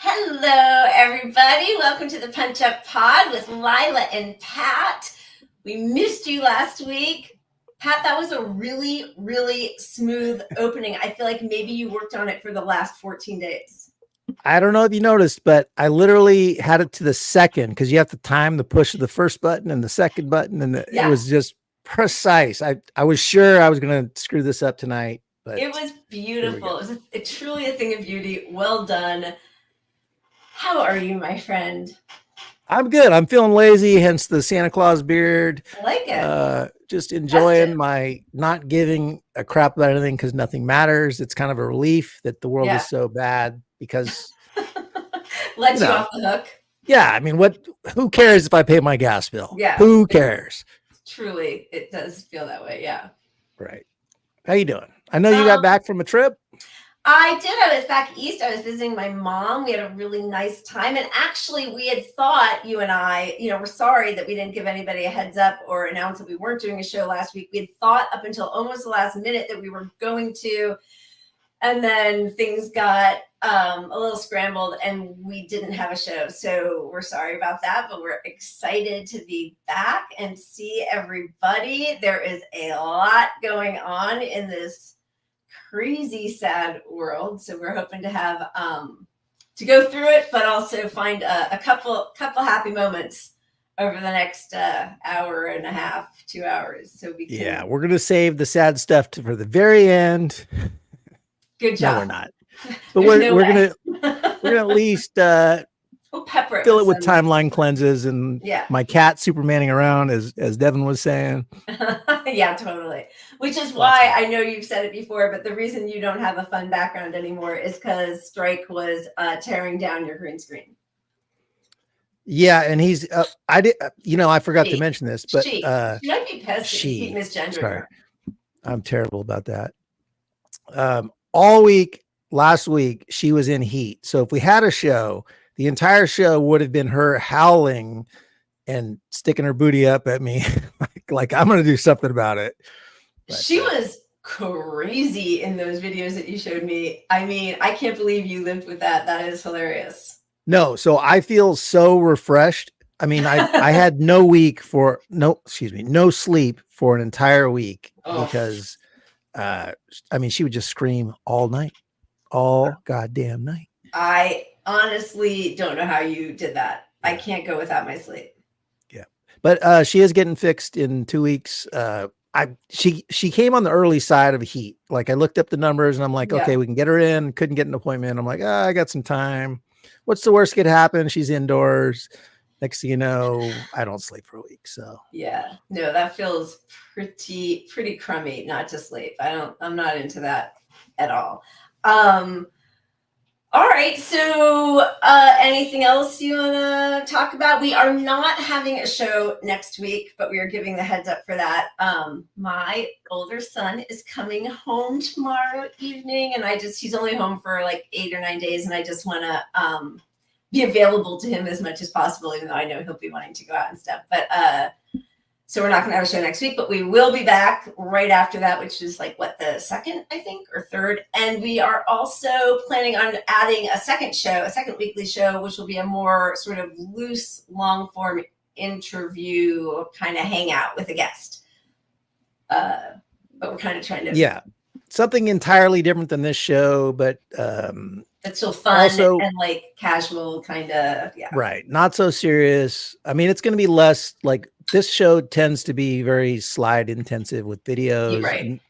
Hello, everybody. Welcome to the Punch Up Pod with Lila and Pat. We missed you last week. Pat, that was a really, really smooth opening. I feel like maybe you worked on it for the last 14 days. I don't know if you noticed, but I literally had it to the second because you have to time the push of the first button and the second button. And it was just precise. I was sure I was going to screw this up tonight, but it was beautiful. It was truly a thing of beauty. Well done. How are you, my friend? I'm good. I'm feeling lazy, hence the Santa Claus beard. I like it. Just enjoying my not giving a crap about anything because nothing matters. It's kind of a relief that the world is so bad because lets you off the hook. Yeah, I mean, who cares if I pay my gas bill? Yeah. Who cares? Truly, it does feel that way. Yeah. Right. How you doing? I know you got back from a trip. I did. I was back east. I was visiting my mom. We had a really nice time. And actually, we had thought, you and I, we're sorry that we didn't give anybody a heads up or announce that we weren't doing a show last week. We had thought up until almost the last minute that we were going to. And then things got a little scrambled and we didn't have a show. So we're sorry about that, but we're excited to be back and see everybody. There is a lot going on in this crazy sad world, so we're hoping to have to go through it, but also find a couple happy moments over the next hour and a half, 2 hours, so we can... we're gonna save the sad stuff for the very end. Good job. No, we're not, but we're gonna at least we'll pepper it fill it with timeline cleanses and my cat supermaning around, as Devin was saying. Yeah, totally. Which is why I know you've said it before, but the reason you don't have a fun background anymore is because Strike was tearing down your green screen. Yeah, and he's I forgot to mention this, but she might be pissed if you keep misgendering her. I'm terrible about that. All week last week she was in heat, so if we had a show, the entire show would have been her howling and sticking her booty up at me like I'm gonna do something about it. But, she was crazy in those videos that you showed me. I mean, I can't believe you lived with that. That is hilarious. No, so I feel so refreshed. I mean, I had no sleep for an entire week because I mean, she would just scream all night, all goddamn night. I honestly don't know how you did that. I can't go without my sleep. Yeah, but she is getting fixed in 2 weeks. She came on the early side of heat. Like I looked up the numbers and I'm like, okay, we can get her in. Couldn't get an appointment. I'm like, I got some time. What's the worst could happen? She's indoors. Next thing you know, I don't sleep for a week. So yeah, no, that feels pretty crummy not to sleep. I'm not into that at all. All right, so anything else you want to talk about? We are not having a show next week, but we are giving the heads up for that. My older son is coming home tomorrow evening, and he's only home for like 8 or 9 days, and I just want to be available to him as much as possible, even though I know he'll be wanting to go out and stuff. But so we're not going to have a show next week, but we will be back right after that, which is like the second, I think, or third. And we are also planning on adding a second weekly show, which will be a more sort of loose, long form interview kind of hangout with a guest. But we're kind of trying to something entirely different than this show, but it's still fun and like casual kind of. Right. Not so serious. I mean, it's going to be less like this show tends to be very slide intensive with videos. Right.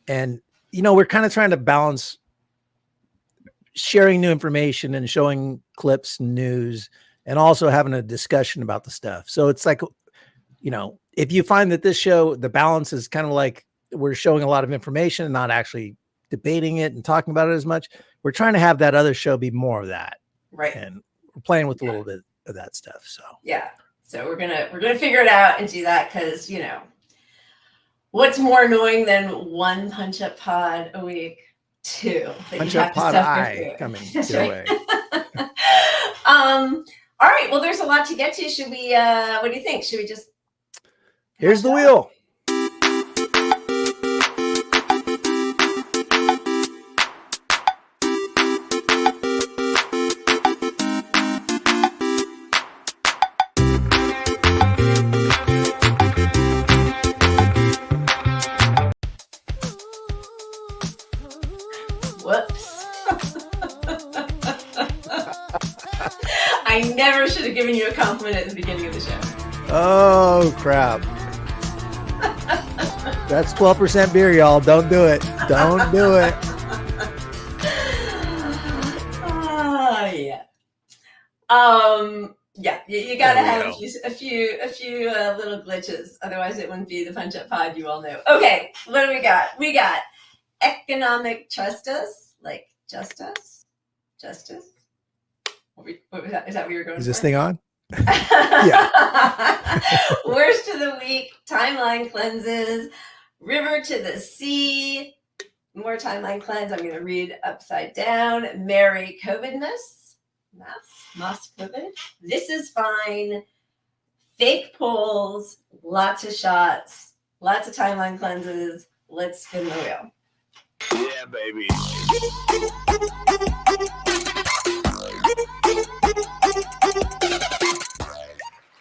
And we're kind of trying to balance sharing new information and showing clips and news and also having a discussion about the stuff. So it's like, if you find that this show, the balance is kind of like we're showing a lot of information and not actually debating it and talking about it as much. We're trying to have that other show be more of that. Right. And we're playing with a little bit of that stuff. So so we're gonna figure it out and do that because what's more annoying than one punch up pod a week? 2 punch up pod coming your way. All right, well, there's a lot to get to. Should we what do you think? Should we just here's the wheel? I never should have given you a compliment at the beginning of the show. Oh, crap. That's 12% beer, y'all. Don't do it. Don't do it. Yeah. Yeah, you got to have a few little glitches. Otherwise, it wouldn't be the Punch Up Pod you all know. Okay, what do we got? We got economic justice, like justice. What was that? Is that what you were going for? Is this thing on? Yeah. Worst of the week, timeline cleanses, river to the sea, more timeline cleanse. I'm going to read upside down. Merry COVIDness, mass COVID. This is fine. Fake polls, lots of shots, lots of timeline cleanses. Let's spin the wheel. Yeah, baby.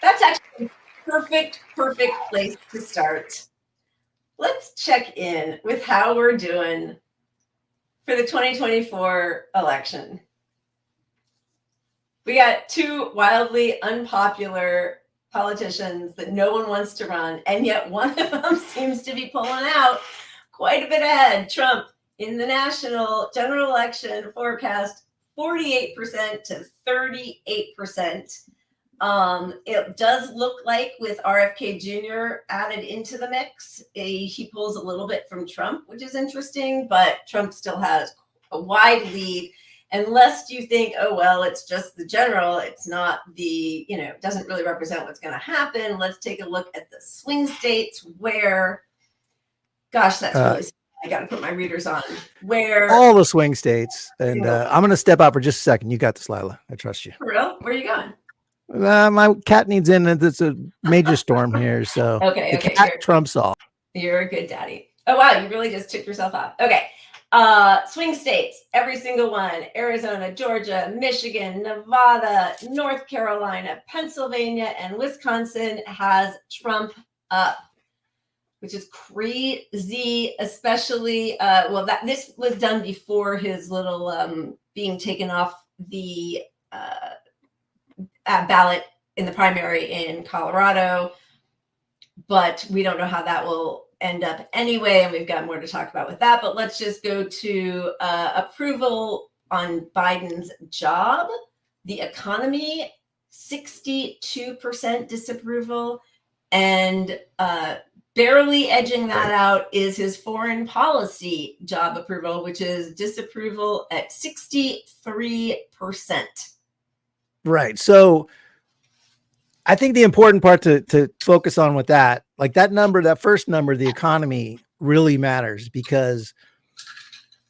That's actually a perfect place to start. Let's check in with how we're doing for the 2024 election. We got two wildly unpopular politicians that no one wants to run, and yet one of them seems to be pulling out quite a bit ahead. Trump in the national general election forecast 48% to 38%. It does look like with RFK Jr. added into the mix, he pulls a little bit from Trump, which is interesting, but Trump still has a wide lead. Unless you think, oh, well, it's just the general, it's not the, doesn't really represent what's going to happen. Let's take a look at the swing states where, gosh, that's really, I got to put my readers on, where. All the swing states. And I'm going to step out for just a second. You got this, Lila. I trust you. For real? Where are you going? My cat needs in, and it's a major storm here. So okay, cat trumps all. You're a good daddy. Oh, wow. You really just took yourself off. Okay. Swing states, every single one: Arizona, Georgia, Michigan, Nevada, North Carolina, Pennsylvania, and Wisconsin has Trump up, which is crazy, especially, this was done before his little being taken off the ballot in the primary in Colorado, but we don't know how that will end up anyway, and we've got more to talk about with that. But let's just go to approval on Biden's job, the economy, 62% disapproval, and barely edging that out is his foreign policy job approval, which is disapproval at 63%. Right. So I think the important part to focus on with that, like that number, that first number, the economy really matters, because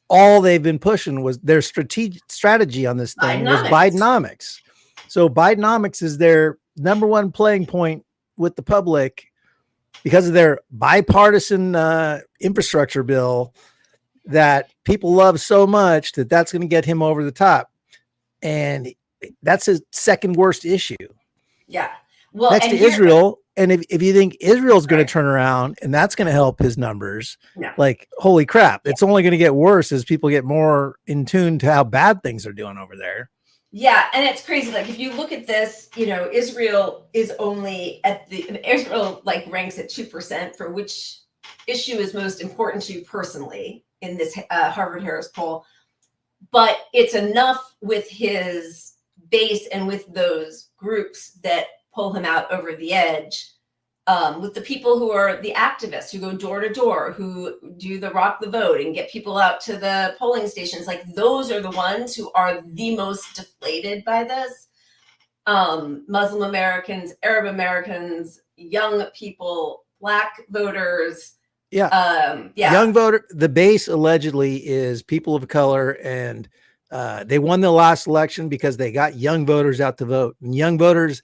all they've been pushing was their strategy on this thing was Bidenomics. So Bidenomics is their number one playing point with the public because of their bipartisan infrastructure bill that people love so much that that's going to get him over the top. And that's his second worst issue. Yeah. Well, next to Israel. And if you think Israel's going to turn around and that's going to help his numbers, like, holy crap, it's only going to get worse as people get more in tune to how bad things are doing over there. Yeah. And it's crazy. Like, if you look at this, Israel is only Israel ranks at 2% for which issue is most important to you personally in this Harvard Harris poll. But it's enough with his base and with those groups that pull him out over the edge, with the people who are the activists who go door to door, who do the rock the vote and get people out to the polling stations. Like, those are the ones who are the most deflated by this. Muslim Americans, Arab Americans, young people, Black voters. Young voter. The base allegedly is people of color, and they won the last election because they got young voters out to vote. And young voters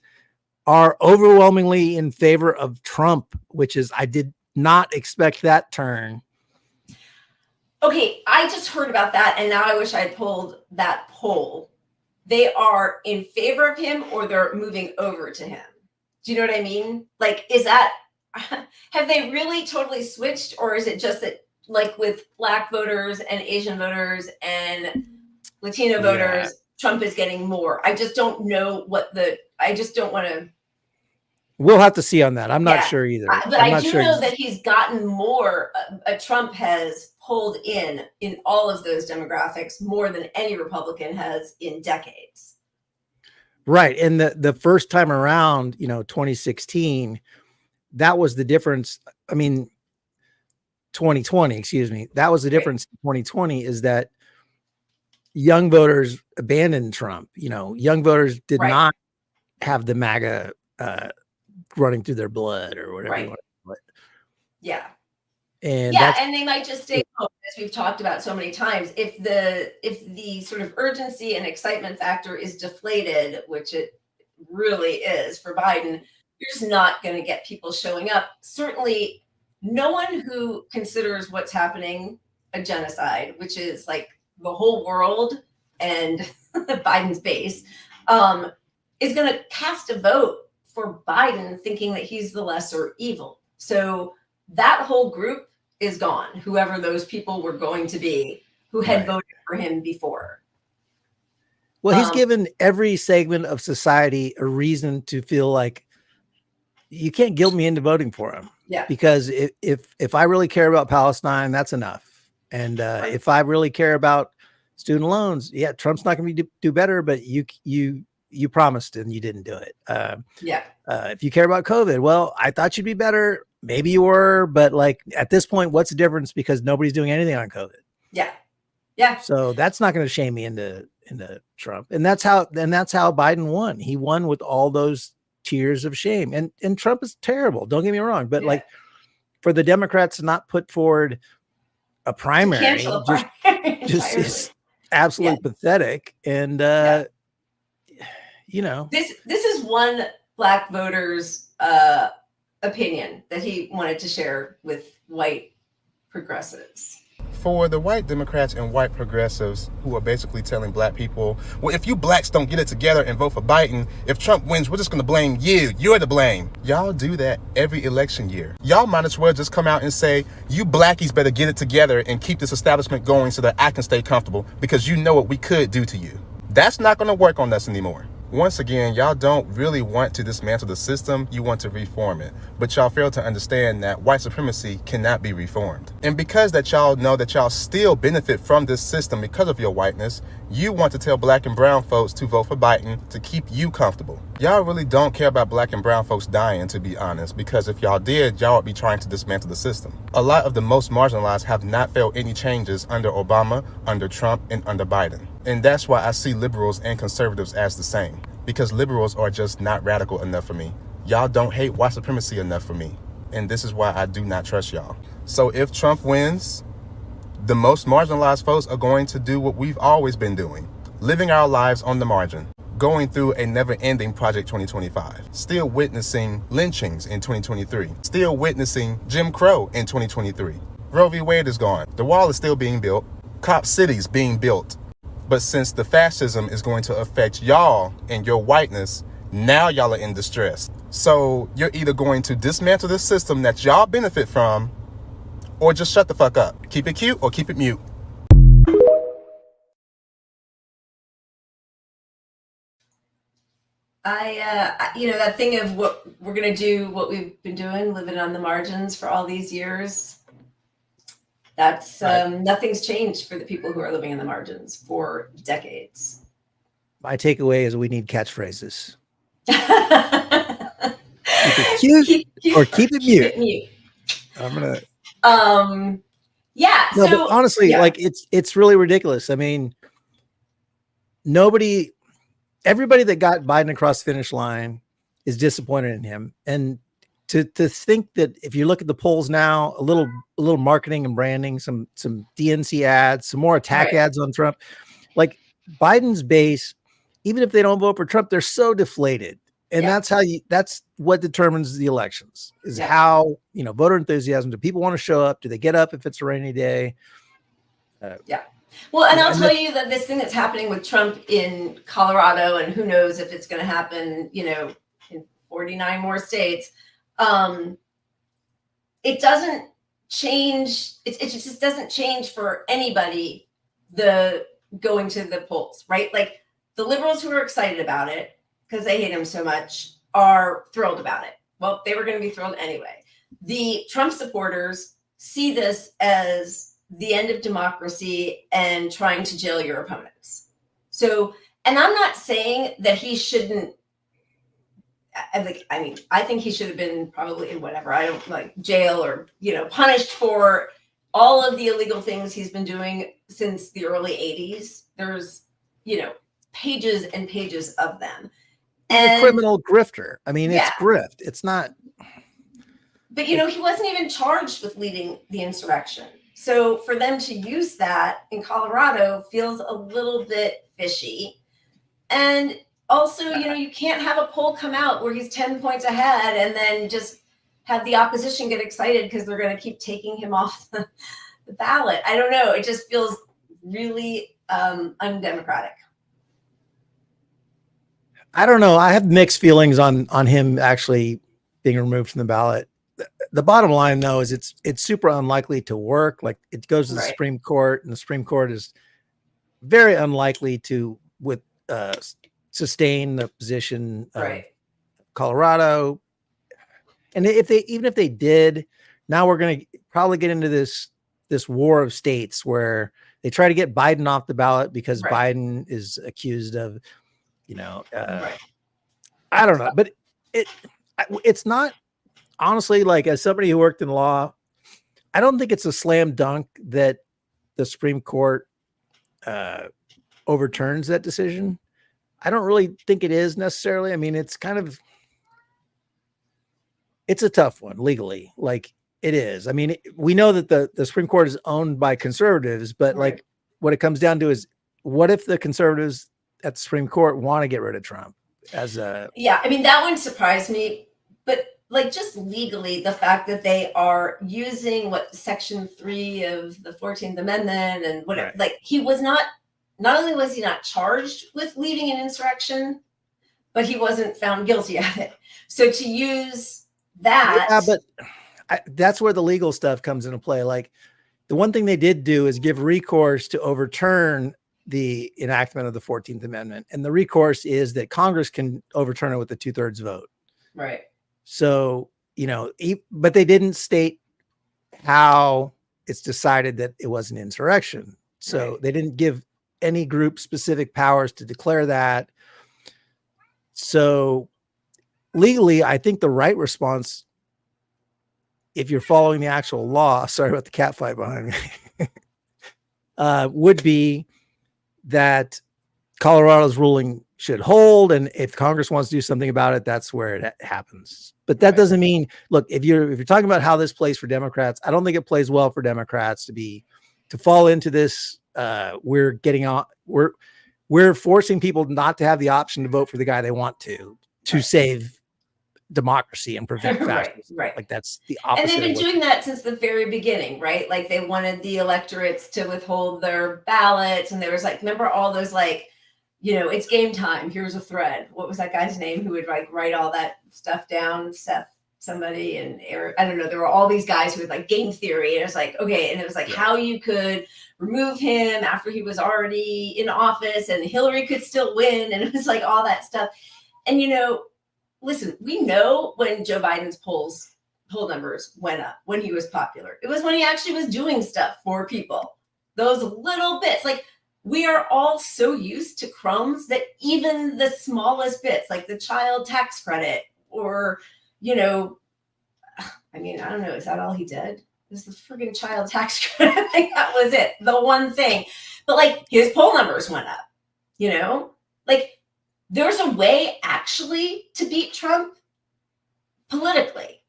are overwhelmingly in favor of Trump, which is, I did not expect that turn. Okay, I just heard about that, and now I wish I had pulled that poll. They are in favor of him, or they're moving over to him. Do you know what I mean? Like, is that, have they really totally switched, or is it just that, like with Black voters and Asian voters and Latino voters, Trump is getting more. I just don't know I just don't want to. We'll have to see on that. I'm not Yeah. sure either. But I'm I not do sure. know that he's gotten more. Trump has pulled in all of those demographics more than any Republican has in decades. Right. And the first time around, 2016, that was the difference. I mean, 2020, excuse me. That was the difference in 2020 is that young voters abandoned Trump. Young voters did not have the MAGA running through their blood or whatever you want to call it. Yeah. And and they might just stay home, as we've talked about so many times. If the sort of urgency and excitement factor is deflated, which it really is for Biden, you're just not going to get people showing up. Certainly, no one who considers what's happening a genocide, which is like the whole world and Biden's base, is going to cast a vote for Biden thinking that he's the lesser evil. So that whole group is gone, whoever those people were going to be who had voted for him before. Well, he's given every segment of society a reason to feel like you can't guilt me into voting for him. Yeah. Because if I really care about Palestine, that's enough. And if I really care about student loans, yeah, Trump's not going to do better, but you promised and you didn't do it. If you care about COVID, well, I thought you'd be better. Maybe you were, but like at this point, what's the difference? Because nobody's doing anything on COVID. Yeah. Yeah. So that's not going to shame me into Trump. And that's how Biden won. He won with all those tears of shame. And Trump is terrible. Don't get me wrong. But like for the Democrats to not put forward a primary, just is absolutely pathetic. And this is one Black voter's opinion that he wanted to share with white progressives. For the white Democrats and white progressives who are basically telling Black people, well, if you Blacks don't get it together and vote for Biden, if Trump wins, we're just going to blame you. You're to blame. Y'all do that every election year. Y'all might as well just come out and say, you Blackies better get it together and keep this establishment going so that I can stay comfortable because you know what we could do to you. That's not going to work on us anymore. Once again, y'all don't really want to dismantle the system, you want to reform it. But y'all fail to understand that white supremacy cannot be reformed. And because that y'all know that y'all still benefit from this system because of your whiteness, you want to tell Black and brown folks to vote for Biden to keep you comfortable. Y'all really don't care about Black and brown folks dying, to be honest, because if y'all did, y'all would be trying to dismantle the system. A lot of the most marginalized have not felt any changes under Obama, under Trump, and under Biden. And that's why I see liberals and conservatives as the same, because liberals are just not radical enough for me. Y'all don't hate white supremacy enough for me. And this is why I do not trust y'all. So if Trump wins, the most marginalized folks are going to do what we've always been doing, living our lives on the margin, going through a never-ending Project 2025, still witnessing lynchings in 2023, still witnessing Jim Crow in 2023. Roe v. Wade is gone. The wall is still being built. Cop cities being built. But since the fascism is going to affect y'all and your whiteness, now y'all are in distress. So you're either going to dismantle the system that y'all benefit from, or just shut the fuck up. Keep it cute or keep it mute. That thing of what we're going to do, what we've been doing, living on the margins for all these years. That's nothing's changed for the people who are living in the margins for decades. My takeaway is we need catchphrases. Keep it cute or keep it mute. I'm gonna. Yeah. No, but honestly, like it's really ridiculous. I mean, everybody that got Biden across the finish line is disappointed in him, and to think that if you look at the polls now, a little marketing and branding, some DNC ads, some more attack ads on Trump, like Biden's base, even if they don't vote for Trump, they're so deflated. And that's what determines the elections is how, voter enthusiasm. Do people want to show up? Do they get up if it's a rainy day? Well, and I'll tell you that this thing that's happening with Trump in Colorado, and who knows if it's going to happen, in 49 more states. It doesn't change. It just doesn't change for anybody, the going to the polls, right? Like the liberals who are excited about it because they hate him so much are thrilled about it. Well, they were going to be thrilled anyway. The Trump supporters see this as the end of democracy and trying to jail your opponents. So, and I'm not saying that he shouldn't. I think he should have been probably in whatever, I don't like, jail or, punished for all of the illegal things he's been doing since the early 80s. There's, pages and pages of them. And a criminal grifter. I mean, it's grift. It's not. But, he wasn't even charged with leading the insurrection. So for them to use that in Colorado feels a little bit fishy. And also, you can't have a poll come out where he's 10 points ahead and then just have the opposition get excited because they're going to keep taking him off the ballot. I don't know. It just feels really undemocratic. I don't know. I have mixed feelings on him actually being removed from the ballot. The bottom line, though, is it's super unlikely to work. Like, it goes to the Supreme Court, and the Supreme Court is very unlikely to sustain the position of Colorado. And even if they did, now we're going to probably get into this war of states where they try to get Biden off the ballot because Biden is accused of, I don't know, but it's not, honestly, like, as somebody who worked in law, I don't think it's a slam dunk that the Supreme Court overturns that decision. I don't really think it is necessarily. I mean, it's a tough one legally. Like, it is. I mean, we know that the Supreme Court is owned by conservatives, but like, what it comes down to is, what if the conservatives at the Supreme Court want to get rid of Trump as a... Yeah, I mean, that one surprised me, but like, just legally, the fact that they are using Section 3 of the 14th Amendment and whatever, like, he was not only was he not charged with leading an insurrection, but he wasn't found guilty of it. So to use that... Yeah, but that's where the legal stuff comes into play. Like, the one thing they did do is give recourse to overturn the enactment of the 14th Amendment. And the recourse is that Congress can overturn it with a 2/3 vote. Right. So, but they didn't state how it's decided that it was an insurrection. So they didn't give any group specific powers to declare that. So legally, I think the right response, if you're following the actual law, sorry about the cat fight behind me, would be that Colorado's ruling should hold. And if Congress wants to do something about it, that's where it happens. But that doesn't mean, look, if you're talking about how this plays for Democrats, I don't think it plays well for Democrats to fall into this. We're forcing people not to have the option to vote for the guy they want to save democracy and prevent fascism. Right. Like, that's the opposite. And they've been doing that since the very beginning, right? Like, they wanted the electorates to withhold their ballots. And there was remember all those it's game time. Here's a thread. What was that guy's name who would write all that stuff down? Seth somebody and Eric. I don't know. There were all these guys who had game theory. And it was okay. And it was how you could remove him after he was already in office and Hillary could still win. And it was all that stuff. And, listen, we know when Joe Biden's poll numbers went up, when he was popular. It was when he actually was doing stuff for people. Those little bits, we are all so used to crumbs that even the smallest bits, like the child tax credit or, I don't know. Is that all he did? It was the friggin' child tax credit. I think that was it. The one thing. But his poll numbers went up, there's a way actually to beat Trump politically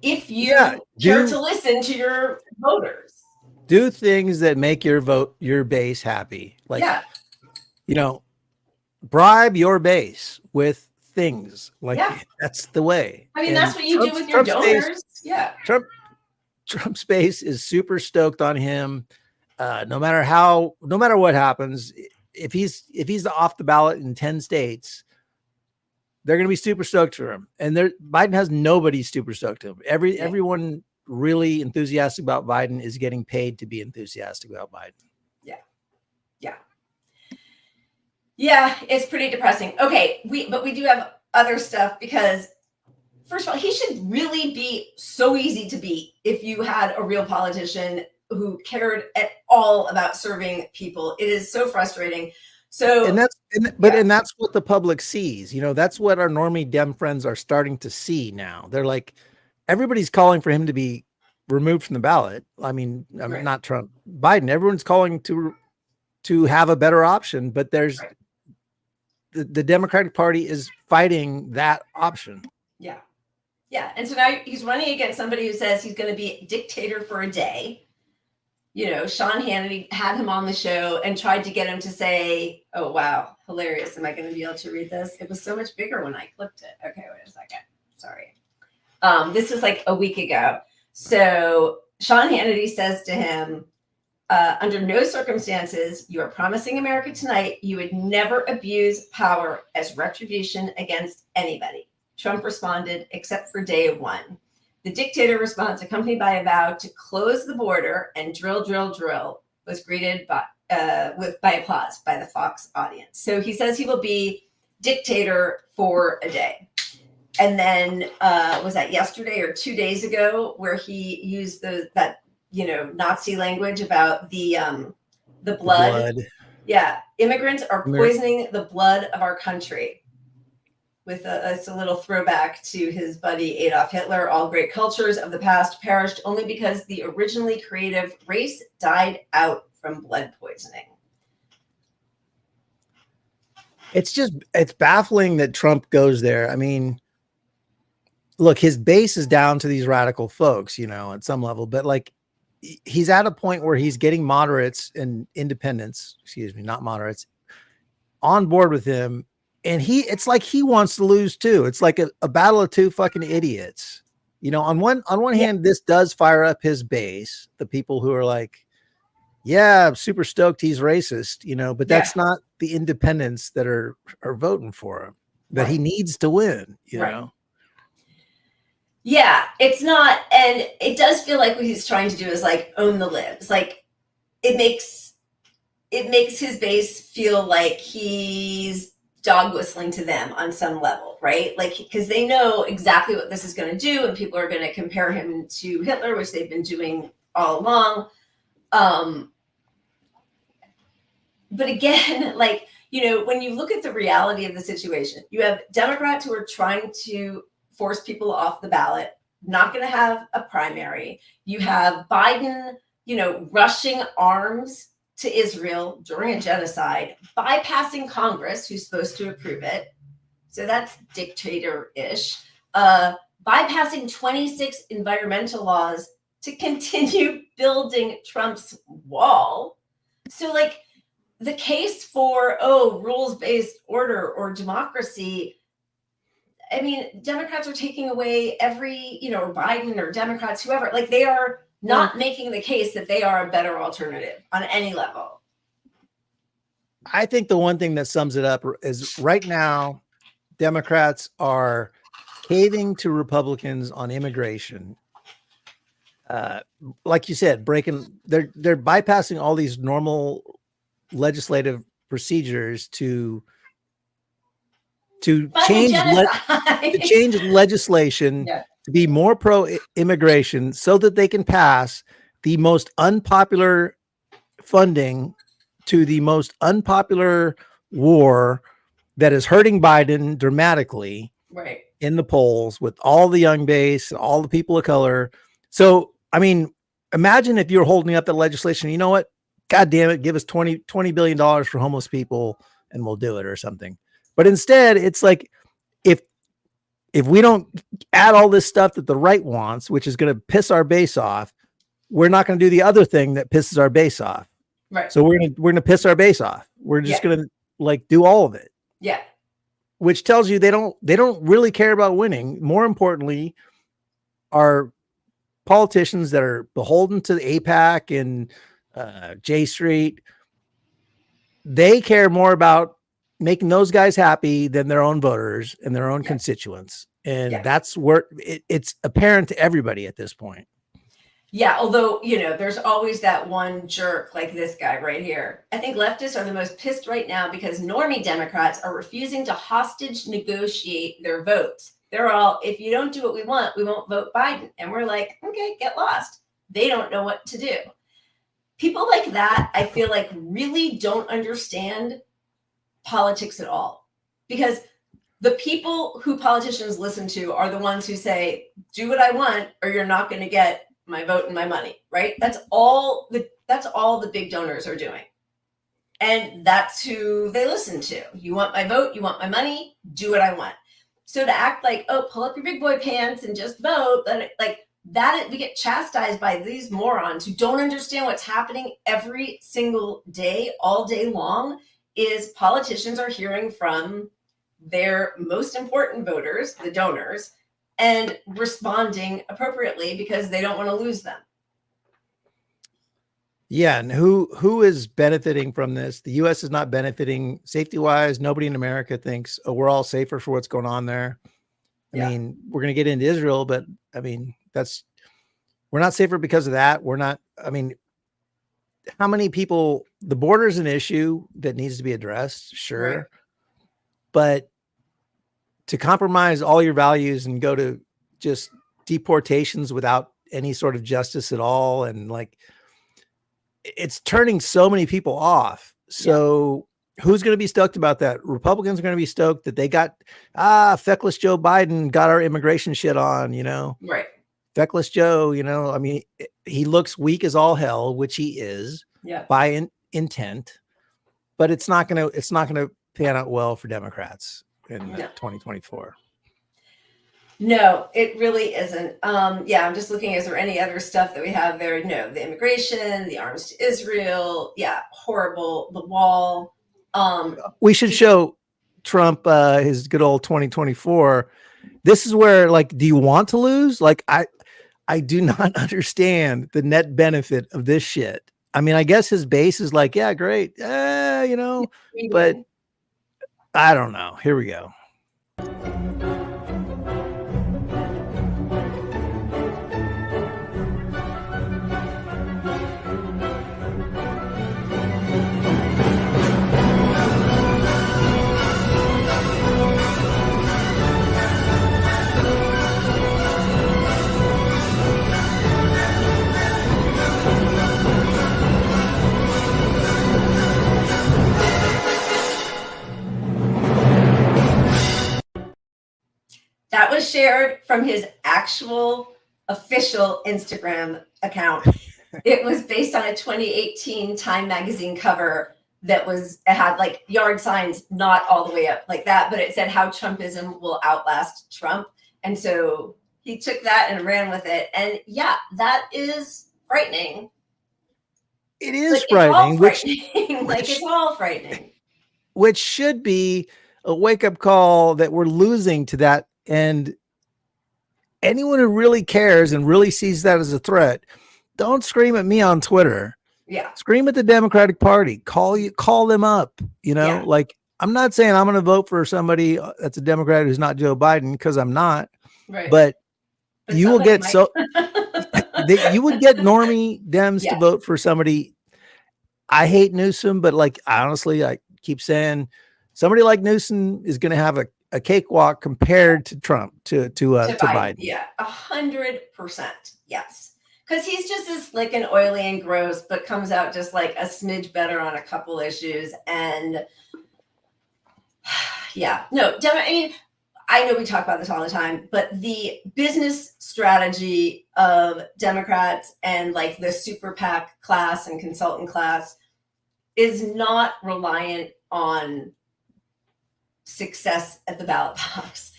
if you care to listen to your voters. Do things that make your base happy. Bribe your base with things. That's the way. I mean, that's what you do with your donors. Trump's base is super stoked on him. No matter what happens, if he's off the ballot in 10 states, they're going to be super stoked for him. And Biden has nobody super stoked to him. Everyone really enthusiastic about Biden is getting paid to be enthusiastic about Biden. Yeah. Yeah, it's pretty depressing. Okay, but we do have other stuff because first of all, he should really be so easy to beat if you had a real politician who cared at all about serving people. It is so frustrating. So And that's what the public sees. You know, that's what our normie Dem friends are starting to see now. They're like, everybody's calling for him to be removed from the ballot. I mean, Right. not Trump, Biden. Everyone's calling to have a better option, but there's Right. the Democratic Party is fighting that option. Yeah. Yeah. And so now he's running against somebody who says he's going to be a dictator for a day. You know, Sean Hannity had him on the show and tried to get him to say, oh, wow, hilarious. Am I going to be able to read this? It was so much bigger when I clicked it. Okay, wait a second. Sorry. This was like a week ago. So Sean Hannity says to him, under no circumstances, you are promising America tonight you would never abuse power as retribution against anybody. Trump responded, except for day one. The dictator response, accompanied by a vow to close the border and drill, was greeted by applause by the Fox audience. So he says he will be dictator for a day. And then was that yesterday or 2 days ago where he used that Nazi language about the blood. Yeah, immigrants are poisoning the blood of our country. With it's a little throwback to his buddy Adolf Hitler. All great cultures of the past perished only because the originally creative race died out from blood poisoning. It's baffling that Trump goes there. I mean, look, his base is down to these radical folks, at some level, but like he's at a point where he's getting moderates and independents, not moderates, on board with him. And it's like he wants to lose too. It's like a battle of two fucking idiots. On one hand, this does fire up his base, the people who are like, yeah, I'm super stoked he's racist, but that's not the independents that are voting for him, that he needs to win, you know? Yeah, it's not. And it does feel like what he's trying to do is like own the libs. Like it makes his base feel like he's dog whistling to them on some level, right? Like, because they know exactly what this is going to do, and people are going to compare him to Hitler, which they've been doing all along. But again, like, when you look at the reality of the situation, you have Democrats who are trying to force people off the ballot, not going to have a primary. You have Biden, rushing arms to Israel during a genocide, bypassing Congress, who's supposed to approve it. So that's dictator-ish. Bypassing 26 environmental laws to continue building Trump's wall. So like the case for, rules-based order or democracy, I mean, Democrats are taking away every, or Biden or Democrats, whoever, like they are not making the case that they are a better alternative on any level. I think the one thing that sums it up is right now, Democrats are caving to Republicans on immigration. Like you said, they're bypassing all these normal legislative procedures to change legislation to be more pro-immigration so that they can pass the most unpopular funding to the most unpopular war that is hurting Biden dramatically in the polls with all the young base, all the people of color. So, I mean, imagine if you're holding up the legislation, you know what? God damn it, give us $20 billion for homeless people and we'll do it or something. But instead, it's like, if we don't add all this stuff that the right wants, which is going to piss our base off, we're not going to do the other thing that pisses our base off. Right. So we're going to piss our base off. We're just going to like do all of it. Yeah. Which tells you they don't really care about winning. More importantly, are politicians that are beholden to the AIPAC and J Street. They care more about making those guys happy than their own voters and their own constituents. And that's where it's apparent to everybody at this point. Yeah, although, there's always that one jerk like this guy right here. I think leftists are the most pissed right now because normie Democrats are refusing to hostage negotiate their votes. They're all, if you don't do what we won't vote Biden. And we're like, okay, get lost. They don't know what to do. People like that, I feel like, really don't understand politics at all. Because the people who politicians listen to are the ones who say, do what I want or you're not going to get my vote and my money, right? That's all the big donors are doing. And that's who they listen to. You want my vote, you want my money, do what I want. So to act like, oh, pull up your big boy pants and just vote, we get chastised by these morons who don't understand what's happening every single day, all day long, is politicians are hearing from their most important voters, the donors, and responding appropriately because they don't want to lose them. Yeah, and who is benefiting from this? The U.S. is not benefiting safety-wise. Nobody in America thinks, oh, we're all safer for what's going on there. I mean, we're going to get into Israel, but I mean, we're not safer because of that. How many people, the border is an issue that needs to be addressed, sure. Right. But to compromise all your values and go to just deportations without any sort of justice at all. And it's turning so many people off. So who's going to be stoked about that? Republicans are going to be stoked that they got, feckless Joe Biden got our immigration shit on, Right. Feckless Joe, he looks weak as all hell, which he is by intent, but it's not going to pan out well for Democrats in 2024. No, it really isn't. I'm just looking, is there any other stuff that we have there? No, the immigration, the arms to Israel. Yeah, horrible. The wall. We should show Trump his good old 2024. This is where, do you want to lose? I do not understand the net benefit of this shit. I mean, I guess his base is yeah, great. But I don't know. Here we go. That was shared from his actual official Instagram account. It was based on a 2018 Time magazine cover it had yard signs, not all the way up like that, but it said how Trumpism will outlast Trump. And so he took that and ran with it. And that is frightening. It is frightening. It's all frightening. Which should be a wake-up call that we're losing to that. And anyone who really cares and really sees that as a threat, don't scream at me on Twitter. Yeah. Scream at the Democratic Party. Call them up. I'm not saying I'm going to vote for somebody that's a Democrat who's not Joe Biden, because I'm not. Right. But you will get you would get normie Dems to vote for somebody. I hate Newsom, but honestly, I keep saying somebody like Newsom is going to have a cakewalk compared to Trump, to Biden. Yeah, 100%. Yes. Because he's just as slick and oily and gross, but comes out just a smidge better on a couple issues. And I know we talk about this all the time, but the business strategy of Democrats and the super PAC class and consultant class is not reliant on success at the ballot box.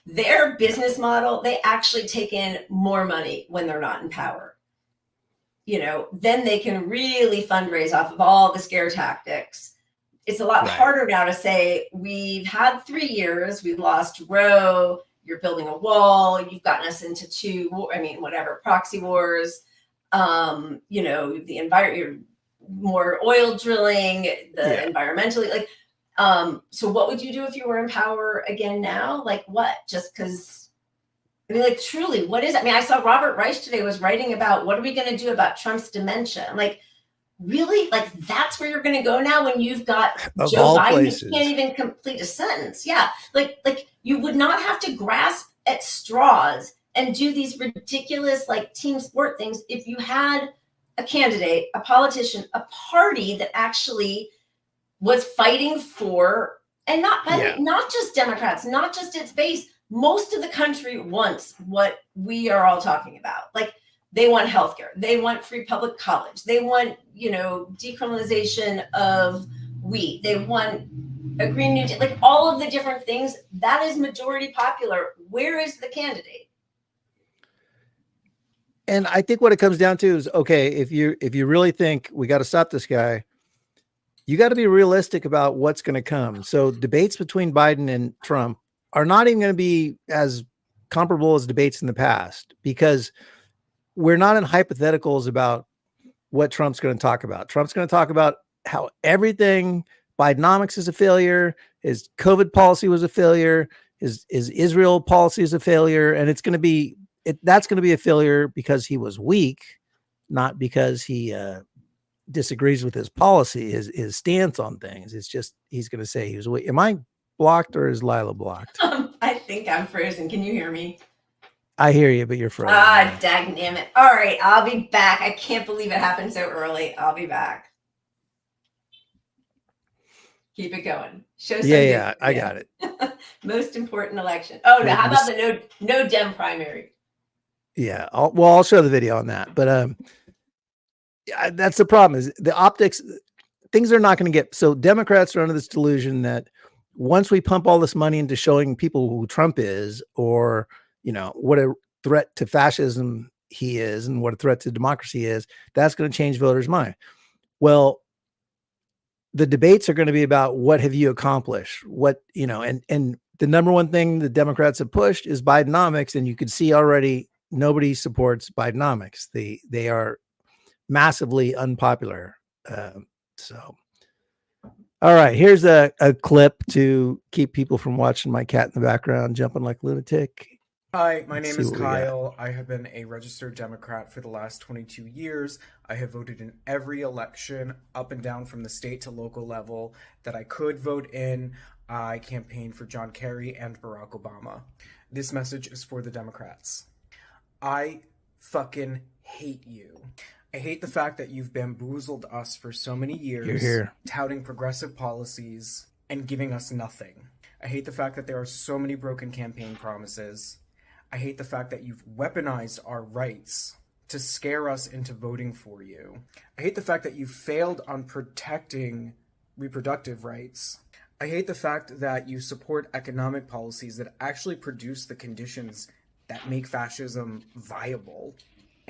Their business model, they actually take in more money when they're not in power. Then they can really fundraise off of all the scare tactics. It's a lot harder now to say, we've had 3 years, we've lost Roe, you're building a wall, you've gotten us into proxy wars, the environment, you're more oil drilling, environmentally, so what would you do if you were in power again now? What? Just because I mean, like, truly, what is it? I mean, I saw Robert Reich today was writing about what are we going to do about Trump's dementia? Like, really? Like, that's where you're going to go now when you've got Of Joe all Biden places. who can't even complete a sentence? Yeah. Like you would not have to grasp at straws and do these ridiculous, like, team sport things if you had a candidate, a politician, a party that actually was fighting for, and not just Democrats, not just its base. Most of the country wants what we are all talking about. Like, they want healthcare, they want free public college, they want, decriminalization of weed, they want a Green New Deal, like all of the different things. That is majority popular. Where is the candidate? And I think what it comes down to is, okay, if you really think we got to stop this guy, you got to be realistic about what's going to come. So debates between Biden and Trump are not even going to be as comparable as debates in the past, because we're not in hypotheticals about what Trump's going to talk about. Trump's going to talk about how everything Bidenomics is a failure, his COVID policy was a failure, his Israel policy is a failure, and it's going to be that's going to be a failure because he was weak, not because he disagrees with his policy, his stance on things. It's just he's going to say he was weak. Am I blocked or is Lila blocked? I think I'm frozen. Can you hear me? I hear you, but you're frozen. Dagnammit. All right, I'll be back. I can't believe it happened so early. I'll be back. Keep it going. Show some I got it. Most important election. Oh, no, how about the no Dem primary? Yeah, I'll show the video on that. But that's the problem, is the optics. Things are not going to get. So Democrats are under this delusion that once we pump all this money into showing people who Trump is, or what a threat to fascism he is and what a threat to democracy is, that's going to change voters' mind. Well, the debates are going to be about what have you accomplished, and the number one thing the Democrats have pushed is Bidenomics, and you could see already nobody supports Bidenomics. They are massively unpopular. So, all right, here's a clip to keep people from watching my cat in the background jumping like a lunatic. Hi, my name is Kyle. I have been a registered Democrat for the last 22 years. I have voted in every election up and down from the state to local level that I could vote in. I campaigned for John Kerry and Barack Obama. This message is for the Democrats. I fucking hate you. I hate the fact that you've bamboozled us for so many years, touting progressive policies and giving us nothing. I hate the fact that there are so many broken campaign promises. I hate the fact that you've weaponized our rights to scare us into voting for you. I hate the fact that you failed on protecting reproductive rights. I hate the fact that you support economic policies that actually produce the conditions that make fascism viable,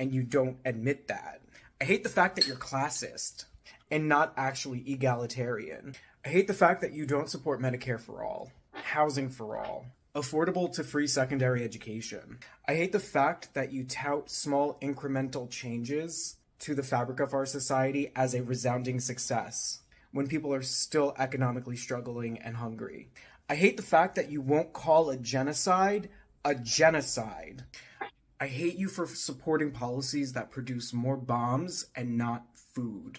and you don't admit that. I hate the fact that you're classist and not actually egalitarian. I hate the fact that you don't support Medicare for all, housing for all, affordable to free secondary education. I hate the fact that you tout small incremental changes to the fabric of our society as a resounding success when people are still economically struggling and hungry. I hate the fact that you won't call a genocide a genocide. I hate you for supporting policies that produce more bombs and not food.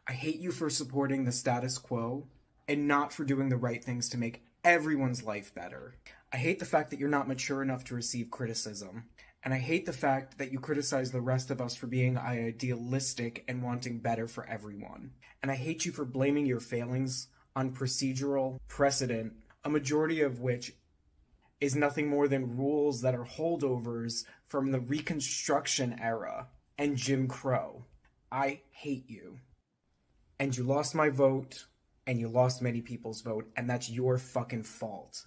I hate you for supporting the status quo and not for doing the right things to make everyone's life better. I hate the fact that you're not mature enough to receive criticism. And I hate the fact that you criticize the rest of us for being idealistic and wanting better for everyone. And I hate you for blaming your failings on procedural precedent, a majority of which is nothing more than rules that are holdovers from the Reconstruction era and Jim Crow. I hate you. And you lost my vote, and you lost many people's vote, and that's your fucking fault.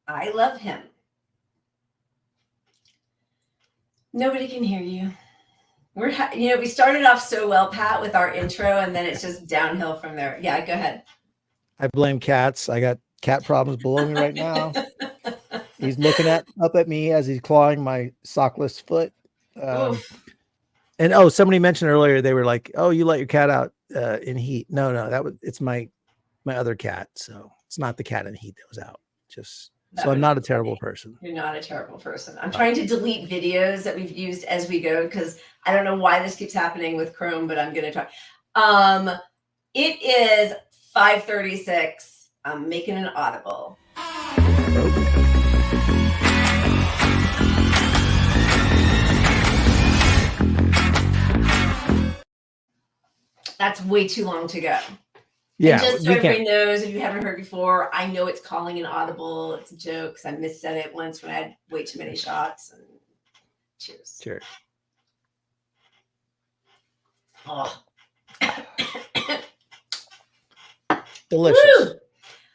I love him. Nobody can hear you. We started off so well, Pat, with our intro, and then it's just downhill from there. Yeah, go ahead. I blame cats. I got cat problems below me right now. He's looking up at me as he's clawing my sockless foot. And somebody mentioned earlier, they were like, "Oh, you let your cat out in heat." No, it's my other cat. So It's not the cat in the heat that was out. Just That so I'm would not be a terrible funny. person. You're not a terrible person. I'm trying to delete videos that we've used as we go because I don't know why this keeps happening with Chrome, but I'm gonna try. It is 5:36. I'm making an audible. That's way too long to go. Yeah, And just so we everybody can't. knows, if you haven't heard before, I know it's calling an audible. It's a joke because I missaid it once when I had way too many shots. And cheers. Cheers. Oh. Delicious. Woo!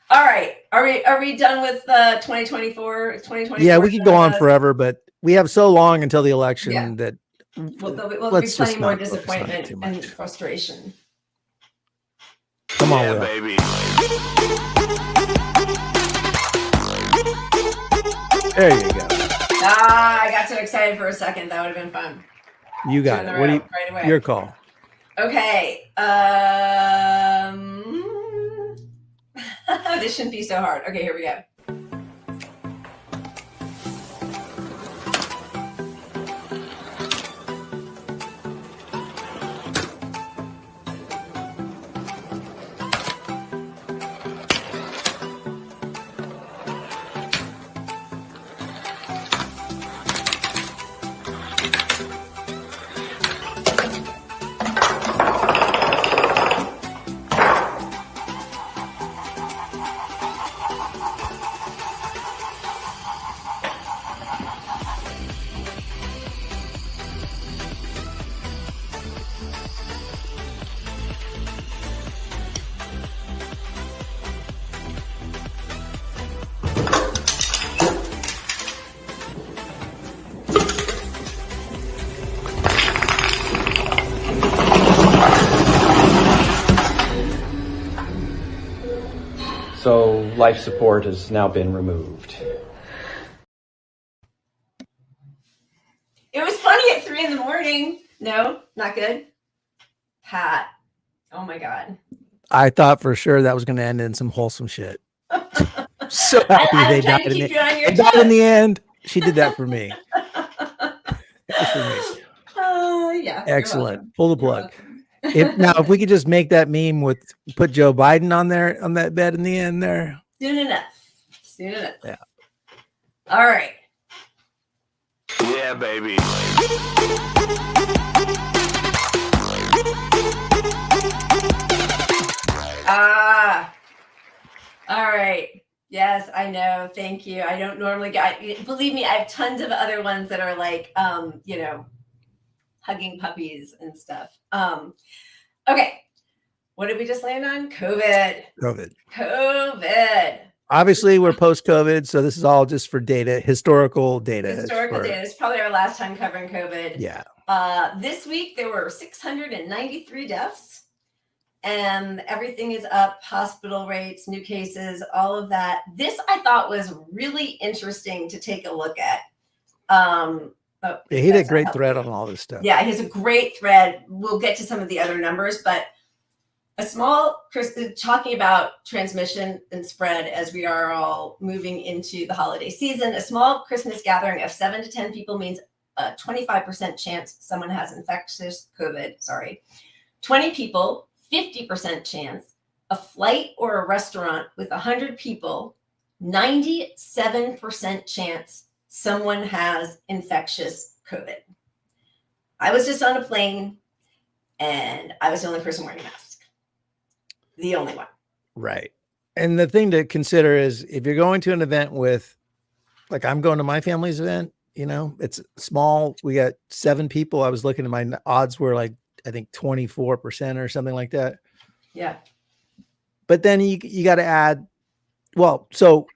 All right. Are we done with 2024? 2024? Yeah, we could go on forever, but we have so long until the election Yeah. that Well, there'll be let's plenty just more not focus on it disappointment too and much. frustration. Come on, Yeah, Will. baby. There you go. I got so excited for a second. That would have been fun. You got Two in it. a What do row, you? right away. Your call. Okay. This shouldn't be so hard. Okay, here we go. So life support has now been removed. It was funny at 3 a.m. No, not good. Pat. Oh my God. I thought for sure that was going to end in some wholesome shit. So happy I'm they trying died to in keep the, you on your they died in toes. the end. She did that for me. That was for me. Yeah. Excellent. Pull the You're plug. welcome. If we could just make that meme with put Joe Biden on there on that bed in the end there. Soon enough. Soon enough. Yeah. All right. Yeah, baby. All right. Yes, I know. Thank you. I don't normally get, believe me, I have tons of other ones that are like, hugging puppies and stuff. Okay. What did we just land on? COVID. Obviously, we're post-COVID, so this is all just for data, historical data. Data. It's probably our last time covering COVID. Yeah. This week there were 693 deaths, and everything is up. Hospital rates, new cases, all of that. This I thought was really interesting to take a look at. He did a great thread on all this stuff. Yeah, he has a great thread. We'll get to some of the other numbers, but talking about transmission and spread as we are all moving into the holiday season, a small Christmas gathering of 7 to 10 people means a 25% chance someone has infectious COVID. 20 people, 50% chance. A flight or a restaurant with 100 people, 97% chance someone has infectious COVID. I was just on a plane and I was the only person wearing a mask. The only one. Right. And the thing to consider is if you're going to an event with, like I'm going to my family's event, it's small. We got 7 people. I was looking at my odds were like, I think 24% or something like that. Yeah. But then you got to add, so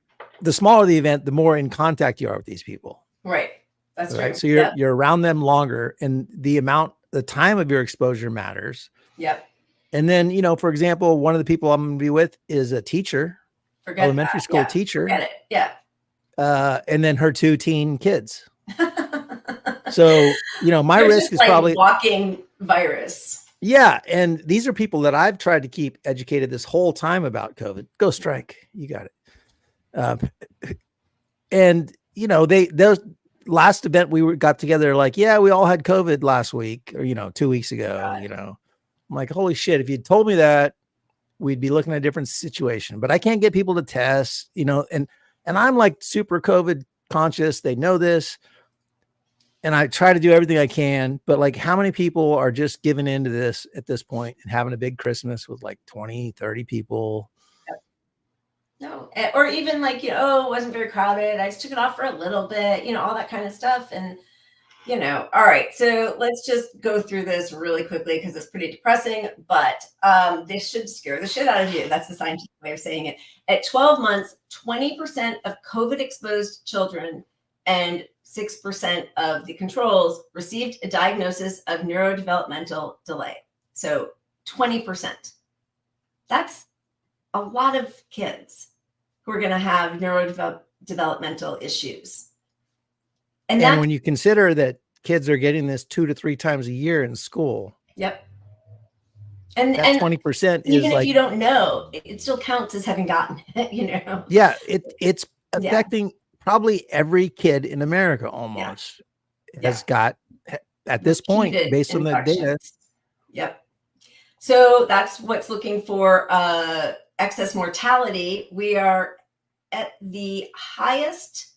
the smaller the event, the more in contact you are with these people. Right. That's right. True. So you're around them longer, and the time of your exposure matters. Yep. And then, for example, one of the people I'm going to be with is a teacher, elementary school teacher. Forget it. Yeah. And then her 2 teen kids. So, my risk is like probably walking virus. Yeah, and these are people that I've tried to keep educated this whole time about COVID. Go strike, you got it. And those last event got together, like, yeah, we all had COVID last week or 2 weeks ago. I'm like, holy shit! If you'd told me that, we'd be looking at a different situation. But I can't get people to test, and I'm like super COVID conscious. They know this. And I try to do everything I can, but like how many people are just giving into this at this point and having a big Christmas with like 20, 30 people? No, or even like, oh, it wasn't very crowded. I just took it off for a little bit, all that kind of stuff. And, all right. So let's just go through this really quickly because it's pretty depressing, but this should scare the shit out of you. That's the scientific way of saying it. At 12 months, 20% of COVID exposed children and 6% of the controls received a diagnosis of neurodevelopmental delay. So 20%. That's a lot of kids who are going to have neurodevelopmental issues. And when you consider that kids are getting this 2 to 3 times a year in school. Yep. And 20% is even like, if you don't know, it still counts as having gotten it, Yeah, it's affecting probably every kid in America almost has got at this point based on the data. Yep. So that's what's looking for excess mortality. We are at the highest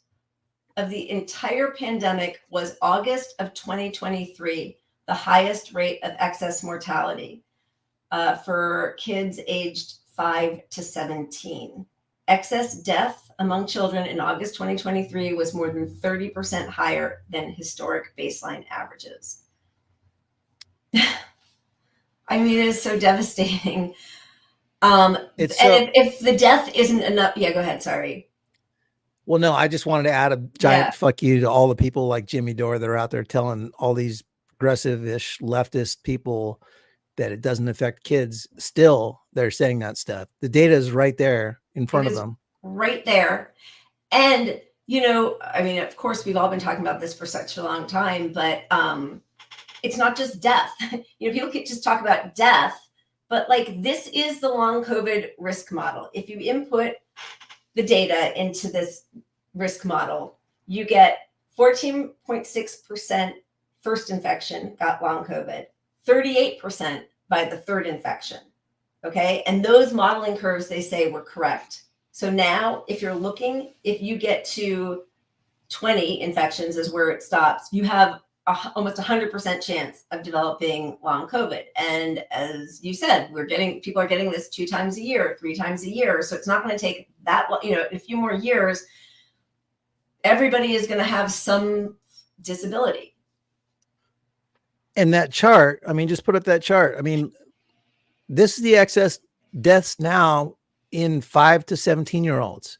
of the entire pandemic was August of 2023, the highest rate of excess mortality for kids aged 5 to 17. Excess death among children in August 2023 was more than 30% higher than historic baseline averages. I mean, it is so devastating. If the death isn't enough, go ahead. Sorry. Well, no, I just wanted to add a giant fuck you to all the people like Jimmy Dore that are out there telling all these progressive-ish leftist people that it doesn't affect kids. Still, they're saying that stuff. The data is right there in front of them. Right there. And, I mean, of course, we've all been talking about this for such a long time, but it's not just death. People can just talk about death, but like this is the long COVID risk model. If you input the data into this risk model, you get 14.6% first infection got long COVID, 38% by the third infection. Okay. And those modeling curves, they say were correct. So now if you get to 20 infections is where it stops, you have almost 100% chance of developing long COVID. And as you said, people are getting this 2 times a year, 3 times a year. So it's not going to take that, a few more years, everybody is going to have some disability. And that chart, I mean, just put up that chart. I mean, this is the excess deaths now in 5 to 17-year-olds.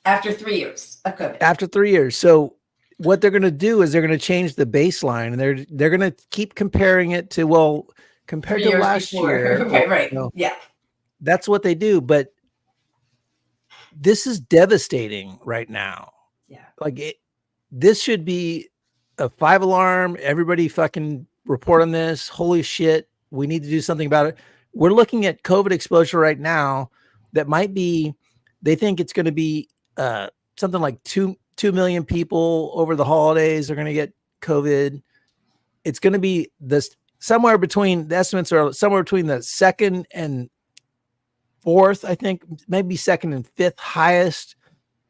After 3 years of COVID. After 3 years. So what they're going to do is they're going to change the baseline, and they're going to keep comparing it to, compared to last year. Right. Yeah. That's what they do. But this is devastating right now. Yeah. Like this should be a 5 alarm. Everybody fucking report on this. Holy shit. We need to do something about it. We're looking at COVID exposure right now that might be, they think it's going to be something like 2 million people over the holidays are going to get COVID. It's going to be somewhere between, the estimates are somewhere between the 2nd and 4th, I think, maybe 2nd and 5th highest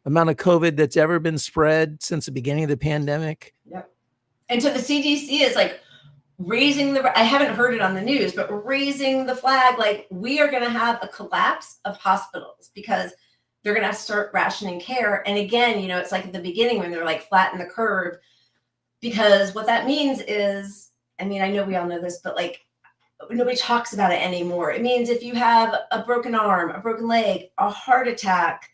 amount of COVID that's ever been spread since the beginning of the pandemic. Yep. And so the CDC is like raising I haven't heard it on the news, but raising the flag, like we are going to have a collapse of hospitals because they're going to have to start rationing care. And again, it's like at the beginning when they're like flatten the curve, because what that means is, I mean, I know we all know this, but like nobody talks about it anymore. It means if you have a broken arm, a broken leg, a heart attack,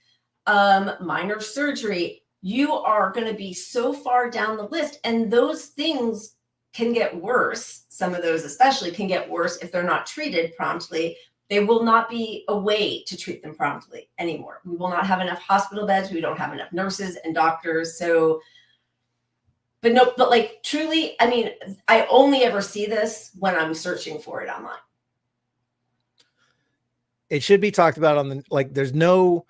minor surgery, you are going to be so far down the list. And those things can get worse. Some of those especially can get worse if they're not treated promptly. There will not be a way to treat them promptly anymore. We will not have enough hospital beds. We don't have enough nurses and doctors. So but no, but like truly, I mean, I only ever see this when I'm searching for it online. It should be talked about on the, like, there's no,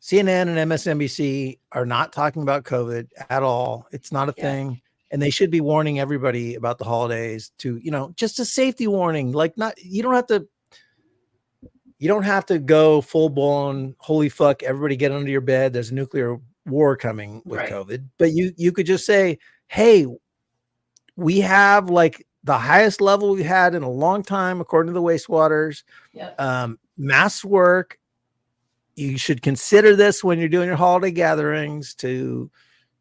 CNN and MSNBC are not talking about COVID at all. It's not a thing. And they should be warning everybody about the holidays to, you know, just a safety warning. Like, not, you don't have to go full blown, holy fuck, everybody get under your bed. There's a nuclear war coming with COVID. But you could just say, hey, we have like the highest level we've had in a long time, according to the wastewaters. Masks work. You should consider this when you're doing your holiday gatherings to,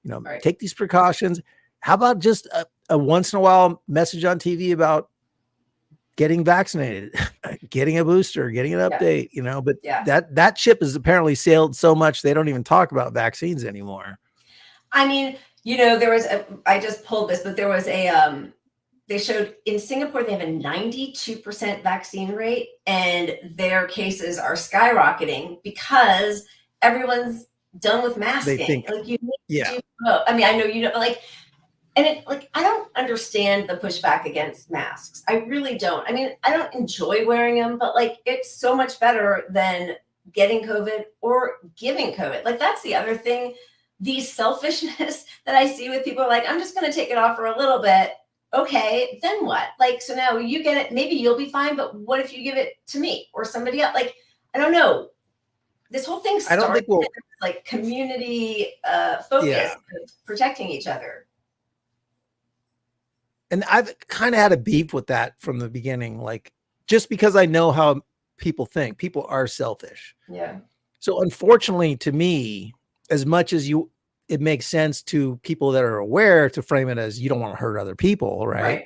you know, take these precautions. How about just a once in a while message on TV about getting vaccinated, getting a booster, getting an update, you know, but that ship has apparently sailed so much they don't even talk about vaccines anymore. I mean, you know, I just pulled this, but there was they showed in Singapore, they have a 92% vaccine rate and their cases are skyrocketing because everyone's done with masking. They think, like you need to I mean, I know, you know, like, and it, like, I don't understand the pushback against masks. I really don't. I mean, I don't enjoy wearing them, but like, it's so much better than getting COVID or giving COVID. Like, that's the other thing. The selfishness that I see with people like, I'm just going to take it off for a little bit. Okay, then what? Like, so now you get it, maybe you'll be fine, but what if you give it to me or somebody else? Like, I don't know. This whole thing started like community focus of protecting each other. And I've kind of had a beef with that from the beginning. Like, just because I know how people think, people are selfish. Yeah. So unfortunately to me, as much as it makes sense to people that are aware to frame it as you don't want to hurt other people, right?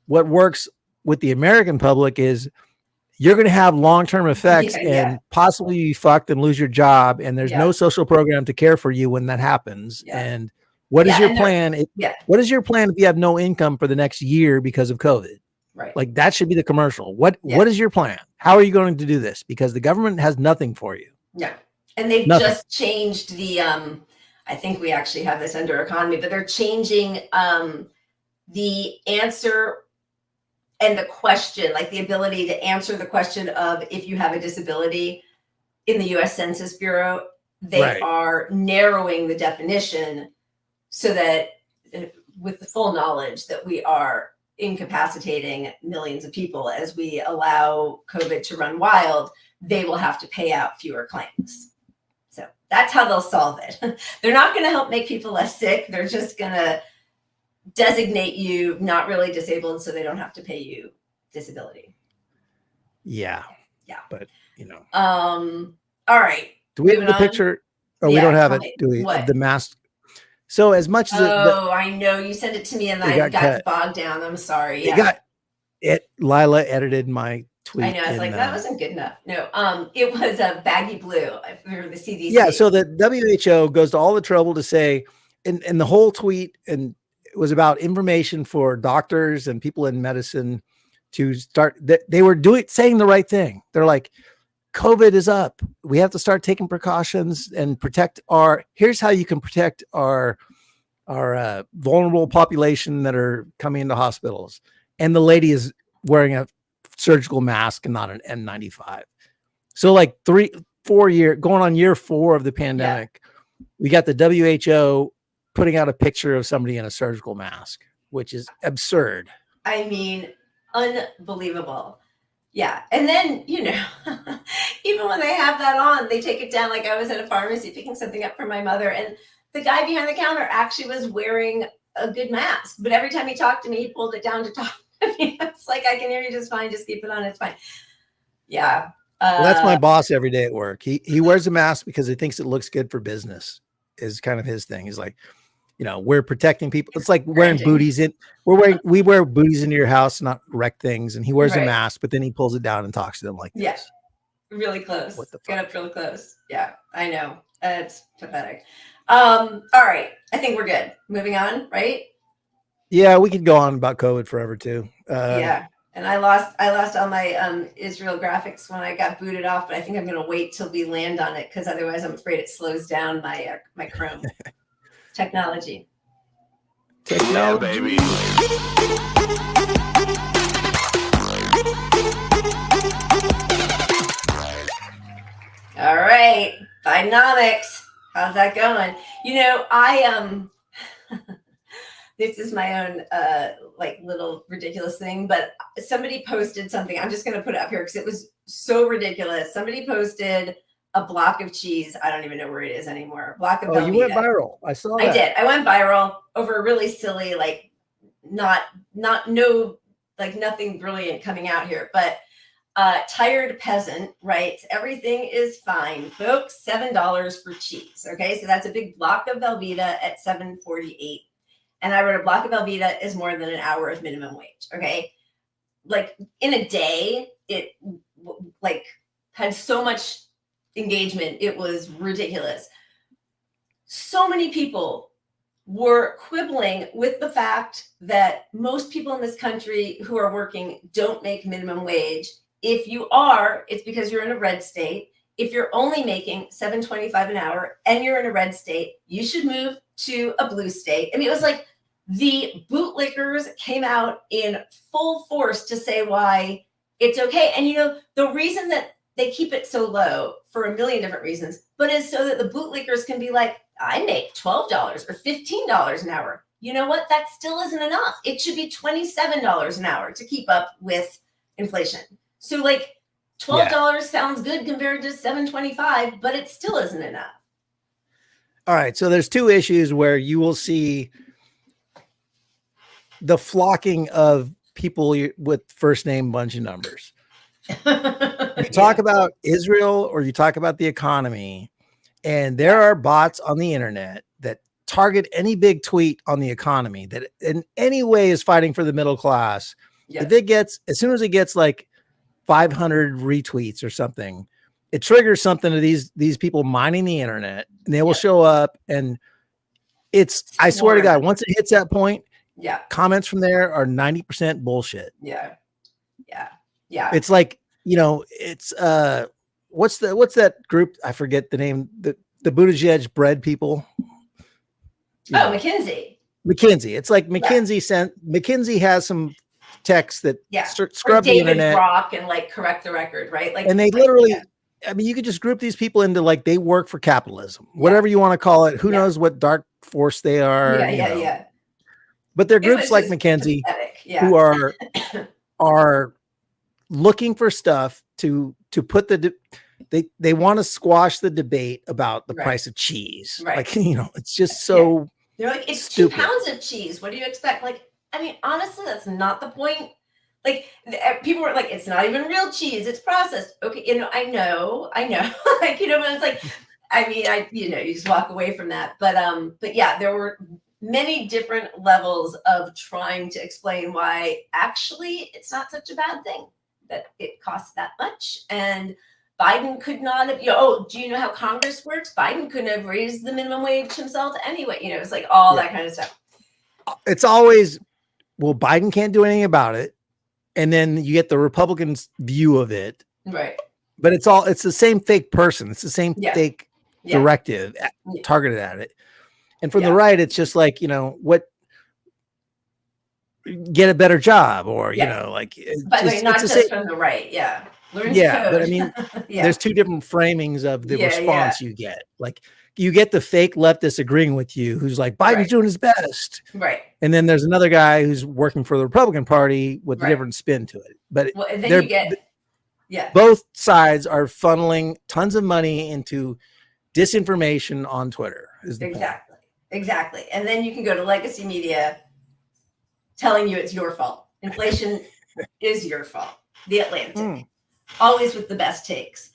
What works with the American public is you're going to have long-term effects and possibly be fucked and lose your job. And there's no social program to care for you when that happens. And what is your plan? What is your plan if you have no income for the next year because of COVID? Right. Like, that should be the commercial. What is your plan? How are you going to do this? Because the government has nothing for you. Yeah. And they've just changed the, I think we actually have this under economy, but they're changing the answer and the question, like the ability to answer the question of if you have a disability in the US Census Bureau, they are narrowing the definition so that with the full knowledge that we are incapacitating millions of people as we allow COVID to run wild, they will have to pay out fewer claims. So that's how they'll solve it. They're not going to help make people less sick. They're just going to designate you not really disabled so they don't have to pay you disability. Yeah. But, you know. All right. Do we have the picture? Oh, we don't have it. Do we? Of the mask. So as much as I know you sent it to me and I got bogged down. I'm sorry. Lila edited my tweet. I know. I was like, that wasn't good enough. No, it was a baggy blue for the CDC. Yeah. So the WHO goes to all the trouble to say, and the whole tweet, and it was about information for doctors and people in medicine to start. They were saying the right thing. They're like, COVID is up. We have to start taking precautions and protect here's how you can protect our vulnerable population that are coming into hospitals. And the lady is wearing a surgical mask and not an N95. So like 3-4 years, going on year 4 of the pandemic, we got the WHO putting out a picture of somebody in a surgical mask, which is absurd. I mean, unbelievable. Yeah. And then, you know, even when they have that on, they take it down. Like, I was at a pharmacy picking something up for my mother, and the guy behind the counter actually was wearing a good mask. But every time he talked to me, he pulled it down to talk to me. It's like, I can hear you just fine. Just keep it on. It's fine. Yeah. Well, that's my boss every day at work. He wears a mask because he thinks it looks good for business, is kind of his thing. He's like, you know, we're protecting people. It's like wearing booties we wear booties into your house, not wreck things. And he wears a mask, but then he pulls it down and talks to them like this. Really close. What the fuck? Get up really close. Yeah, I know. It's pathetic. All right. I think we're good. Moving on, right? Yeah, we could go on about COVID forever too. And I lost all my Israel graphics when I got booted off, but I think I'm going to wait till we land on it, because otherwise I'm afraid it slows down my my Chrome technology. Yeah, Technology. baby. All right, Bidenomics. How's that going? You know, this is my own like little ridiculous thing, but somebody posted something. I'm just going to put it up here because it was so ridiculous. Somebody posted a block of cheese. I don't even know where it is anymore. A block of Oh, you went Velveeta. viral. I saw I that. did. I went viral over a really silly, like no, like nothing brilliant coming out here, but tired peasant writes, everything is fine, folks. $7 for cheese. Okay, so that's a big block of Velveeta at $7.48. And I wrote a block of Velveeta is more than an hour of minimum wage. Okay, like in a day, it like had so much engagement. It was ridiculous. So many people were quibbling with the fact that most people in this country who are working don't make minimum wage. If you are, it's because you're in a red state. If you're only making $7.25 an hour and you're in a red state, you should move to a blue state. I mean, it was like the bootlickers came out in full force to say why it's okay. And you know, the reason that they keep it so low for a million different reasons, but is so that the bootlickers can be like, I make $12 or $15 an hour. You know what? That still isn't enough. It should be $27 an hour to keep up with inflation. So like $12 sounds good compared to $7.25, but it still isn't enough. All right. So there's two issues where you will see the flocking of people with first name bunch of numbers. You talk about Israel or you talk about the economy, and there are bots on the internet that target any big tweet on the economy that in any way is fighting for the middle class. If it gets, as soon as it gets like 500 retweets or something, it triggers something to these people mining the internet, and they will show up. And it's, I swear to God, once it hits that point, comments from there are 90% bullshit. Yeah. It's like, you know, it's what's that group? I forget the name. The Buttigieg bread people. McKinsey. It's like McKinsey has some text that scrub the internet, rock and like correct the record, right? Like, and they literally, I mean, you could just group these people into like they work for capitalism, whatever you want to call it. Who knows what dark force they are? But they're groups like McKinsey who are looking for stuff to put they want to squash the debate about the price of cheese. Like, you know, it's just so they're like, it's stupid. 2 pounds of cheese. What do you expect? Like, I mean, honestly, that's not the point. Like, people were like, it's not even real cheese, it's processed. Okay, you know, I know. Like, you know, but it's like, I mean, you know, you just walk away from that. But yeah, there were many different levels of trying to explain why actually it's not such a bad thing that it costs that much. And Biden could not have, do you know how Congress works? Biden couldn't have raised the minimum wage himself anyway. You know, it's like all that kind of stuff. It's always, well, Biden can't do anything about it. And then you get the Republicans' view of it. Right. But it's the same fake person. It's the same fake directive targeted at it. And from the right, it's just like, you know, get a better job or, you know, like. But not just from the right. Yeah. Learn code. But I mean, there's two different framings of the response you get. Like, you get the fake leftist agreeing with you who's like, Biden's doing his best. Right. And then there's another guy who's working for the Republican Party with a different spin to it. But then you get, both sides are funneling tons of money into disinformation on Twitter. Exactly. And then you can go to legacy media telling you it's your fault. Inflation is your fault. The Atlantic. Always with the best takes.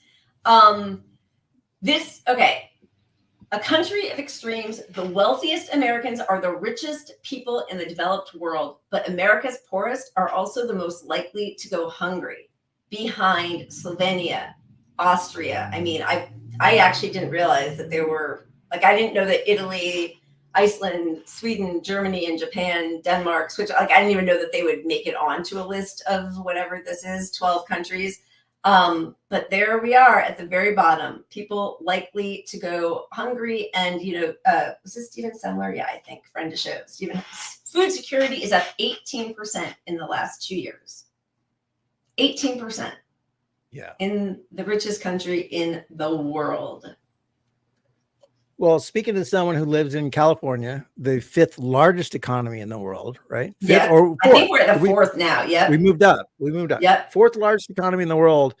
A country of extremes. The wealthiest Americans are the richest people in the developed world, but America's poorest are also the most likely to go hungry, behind Slovenia, Austria. I mean, I actually didn't realize that there were, like, I didn't know that Italy, Iceland, Sweden, Germany, and Japan, Denmark, I didn't even know that they would make it onto a list of whatever this is, 12 countries. But there we are at the very bottom, people likely to go hungry. And, you know, was this Stephen Semler? Yeah, I think, friend of show, Food security is up 18% in the last 2 years. 18%. Yeah. In the richest country in the world. Well, speaking to someone who lives in California, the 5th largest economy in the world, right? Yeah, Fifth or fourth. I think we're at the 4th now. Yep. We moved up. Yep. 4th largest economy in the world.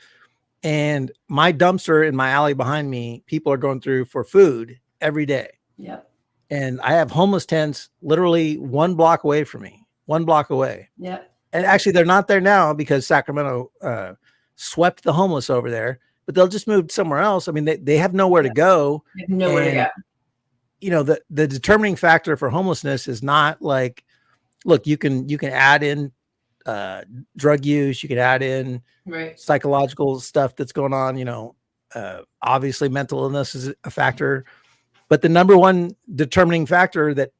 And my dumpster in my alley behind me, people are going through for food every day. Yep. And I have homeless tents literally 1 block away from me, 1 block away. Yep. And actually, they're not there now because Sacramento swept the homeless over there, but they'll just move somewhere else. I mean, they have nowhere to go. They have nowhere to go. You know, the determining factor for homelessness is not like, look, you can add in drug use, you can add in psychological stuff that's going on. You know, obviously mental illness is a factor, but the number one determining factor that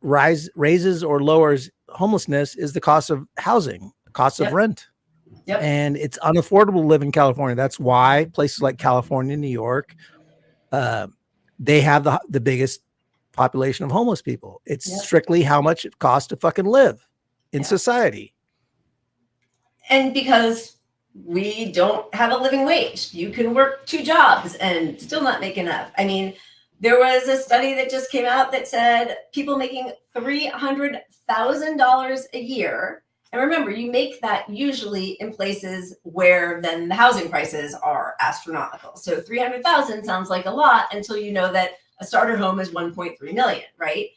raises or lowers homelessness is the cost of housing, cost of rent. Yep. And it's unaffordable to live in California. That's why places like California, New York, they have the biggest population of homeless people. It's strictly how much it costs to fucking live in society. And because we don't have a living wage, you can work 2 jobs and still not make enough. I mean, there was a study that just came out that said people making $300,000 a year. And remember, you make that usually in places where then the housing prices are astronomical. So 300,000 sounds like a lot until you know that a starter home is 1.3 million, right?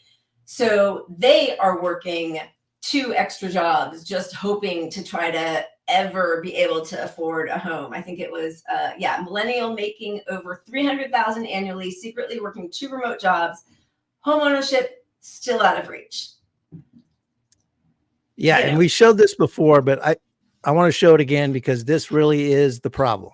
So they are working 2 extra jobs, just hoping to try to ever be able to afford a home. I think it was, millennial making over 300,000 annually, secretly working 2 remote jobs, home ownership still out of reach. Yeah, and we showed this before, but I want to show it again because this really is the problem.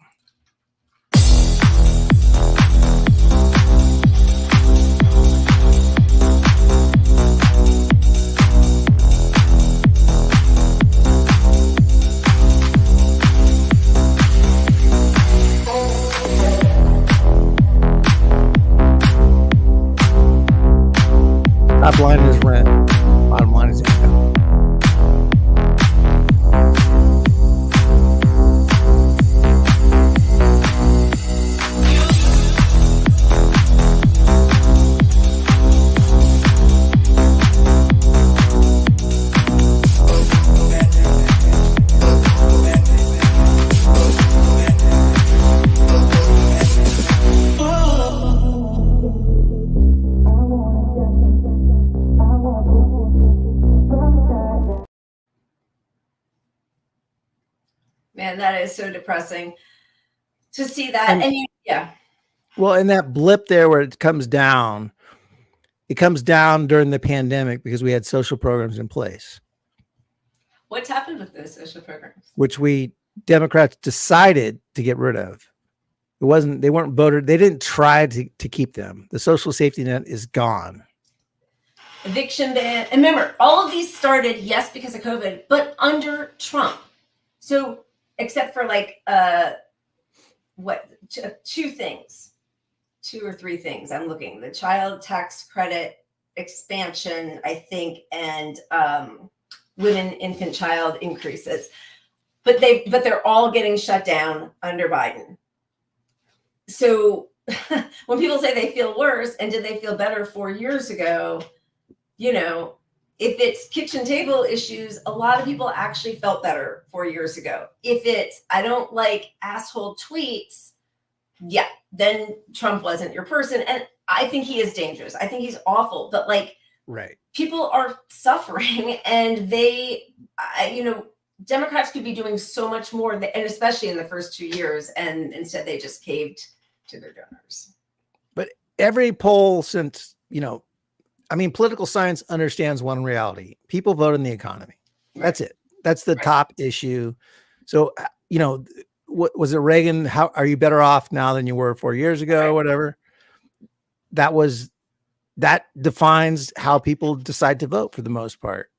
Top line is rent, bottom line is income. Man, that is so depressing to see that. Well, and that blip there where it comes down during the pandemic because we had social programs in place. What's happened with those social programs? Which Democrats decided to get rid of. They weren't voted. They didn't try to keep them. The social safety net is gone. Eviction ban. And remember, all of these started, yes, because of COVID, but under Trump. So except for like, 2 things, 2 or 3 things I'm looking, the child tax credit expansion, I think, and women, infant, child increases, but they're all getting shut down under Biden. So when people say they feel worse, and did they feel better 4 years ago, you know, if it's kitchen table issues, a lot of people actually felt better 4 years ago. If it's, I don't like asshole tweets, then Trump wasn't your person. And I think he is dangerous. I think he's awful, but people are suffering and Democrats could be doing so much more, and especially in the first 2 years. And instead they just caved to their donors. But every poll since, political science understands one reality. People vote in the economy. That's it. That's the top issue. So, what was it, Reagan? How are you better off now than you were 4 years ago or whatever? That defines how people decide to vote for the most part.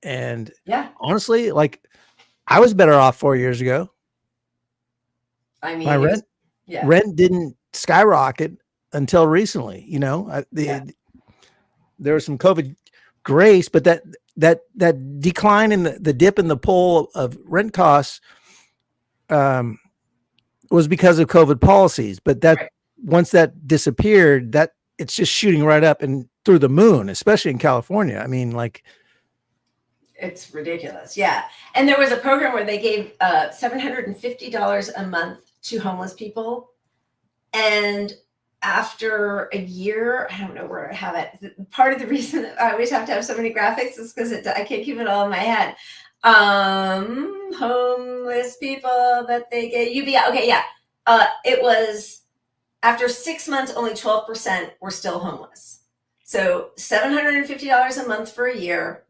And honestly, I was better off 4 years ago. I mean, my rent didn't skyrocket until recently, there was some COVID grace, but that that decline in the dip in the pull of rent costs was because of COVID policies. But that Right. once that disappeared, that it's just shooting right up and through the moon, especially in California. I mean, like, it's ridiculous. Yeah. And there was a program where they gave $750 a month to homeless people. And after a year, I don't know where I have it. Part of the reason that I always have to have so many graphics is because I can't keep it all in my head. Homeless people that they get UBI. Okay, yeah. It was after 6 months, only 12% were still homeless. So $750 a month for a year.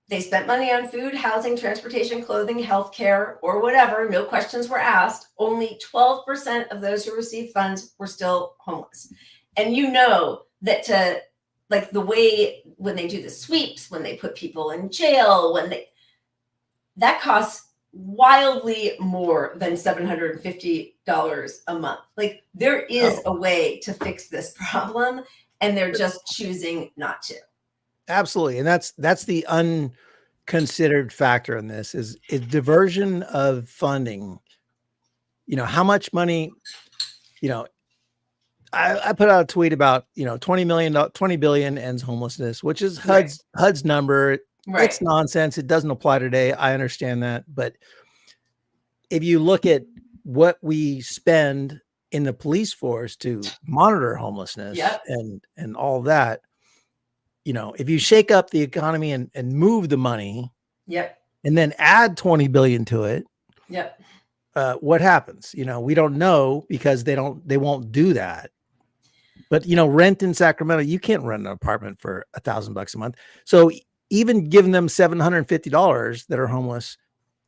They spent money on food, housing, transportation, clothing, healthcare, or whatever. No questions were asked. Only 12% of those who received funds were still homeless. And you know that to like the way when they do the sweeps, when they put people in jail, that costs wildly more than $750 a month. Like there is a way to fix this problem, and they're just choosing not to. absolutely. And that's the unconsidered factor in this is diversion of funding. You know, how much money, you know, I put out a tweet about, you know, 20 billion ends homelessness, which is HUD's number. Right. It's nonsense. It doesn't apply today. I understand that. But if you look at what we spend in the police force to monitor homelessness and all that, you know, if you shake up the economy and move the money and then add 20 billion to it, what happens? You know, we don't know because they won't do that. But, you know, rent in Sacramento, you can't rent an apartment for $1,000 a month. So even giving them $750 that are homeless,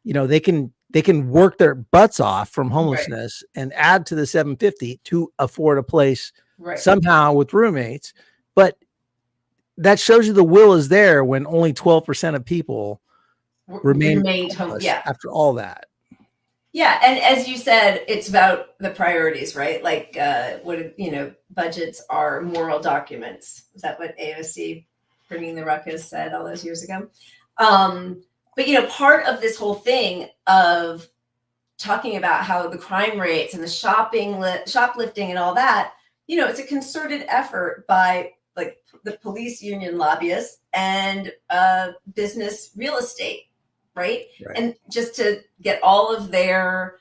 you know, they can work their butts off from homelessness and add to the $750 to afford a place somehow with roommates. But that shows you the will is there when only 12% of people remained homeless after all that. Yeah, and as you said, it's about the priorities, right? Like, budgets are moral documents. Is that what AOC, Bringing the Ruckus, said all those years ago? But, you know, part of this whole thing of talking about how the crime rates and the shoplifting and all that, you know, it's a concerted effort by like the police union lobbyists and business real estate. Right. And just to get all of their,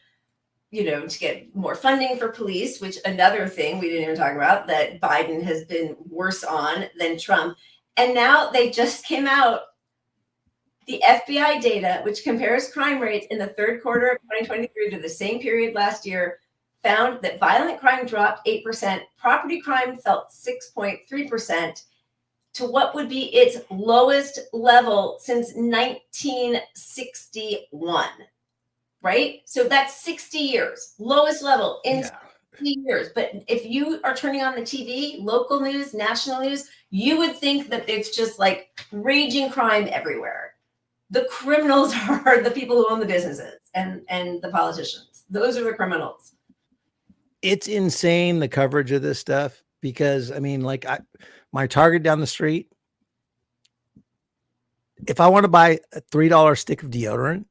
you know, to get more funding for police, which another thing we didn't even talk about that Biden has been worse on than Trump. And now they just came out, the FBI data, which compares crime rates in the third quarter of 2023 to the same period last year, found that violent crime dropped 8%, property crime fell 6.3%. to what would be its lowest level since 1961, right? So that's 60 years, lowest level in 60 years. But if you are turning on the TV, local news, national news, you would think that it's just like raging crime everywhere. The criminals are the people who own the businesses and the politicians. Those are the criminals. It's insane, the coverage of this stuff, because I mean, like my Target down the street, if I want to buy a $3 stick of deodorant,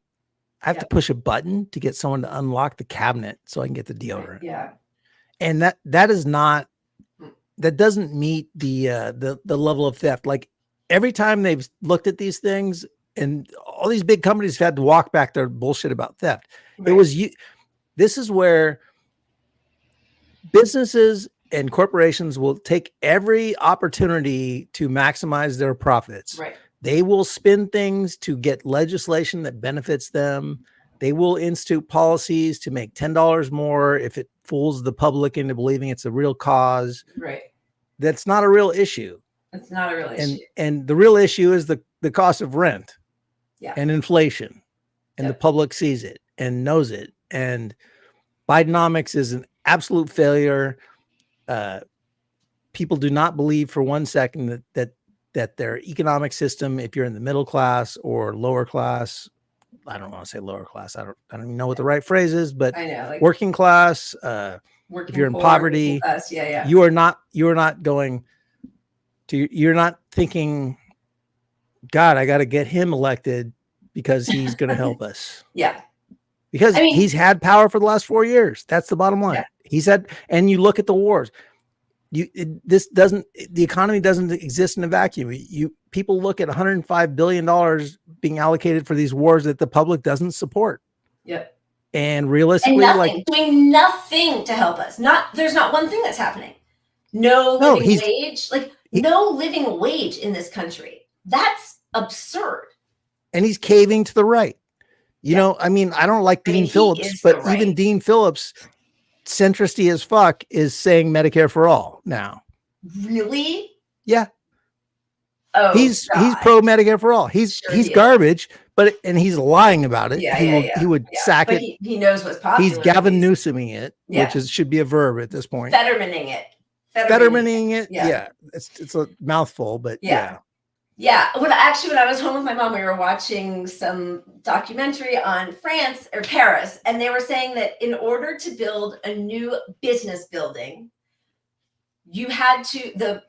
I have to push a button to get someone to unlock the cabinet so I can get the deodorant. Yeah. And that doesn't meet the level of theft. Like every time they've looked at these things, and all these big companies have had to walk back their bullshit about theft. This is where businesses and corporations will take every opportunity to maximize their profits. Right. They will spin things to get legislation that benefits them. They will institute policies to make $10 more if it fools the public into believing it's a real cause. Right. That's not a real issue. It's not a real issue. And the real issue is the cost of rent and inflation. And the public sees it and knows it. And Bidenomics is an absolute failure. People do not believe for 1 second that their economic system, if you're in the middle class or lower class, I don't want to say lower class. I don't even know what the right phrase is, but I know, like working class, working if you're in poor, poverty, class, you are not going to, you're not thinking God, I got to get him elected because he's going to help us. Yeah. Because I mean, he's had power for the last 4 years. That's the bottom line. Yeah. He's had, and you look at the wars. The economy doesn't exist in a vacuum. People look at $105 billion being allocated for these wars that the public doesn't support. Yep. And realistically, doing nothing to help us. There's not one thing that's happening. No living wage, no living wage in this country. That's absurd. And he's caving to the right. You know, I mean, I don't like Dean Phillips, but even Dean Phillips, centristy as fuck, is saying Medicare for all now. Really? Yeah. Oh, he's pro Medicare for all. He's garbage, and he's lying about it. He would sack it. He knows what's popular. He's Gavin Newsoming it, which should be a verb at this point. Fettermaning it. Yeah. It's a mouthful, but yeah. Yeah. When I was home with my mom, we were watching some documentary on France or Paris, and they were saying that in order to build a new business building, you had to the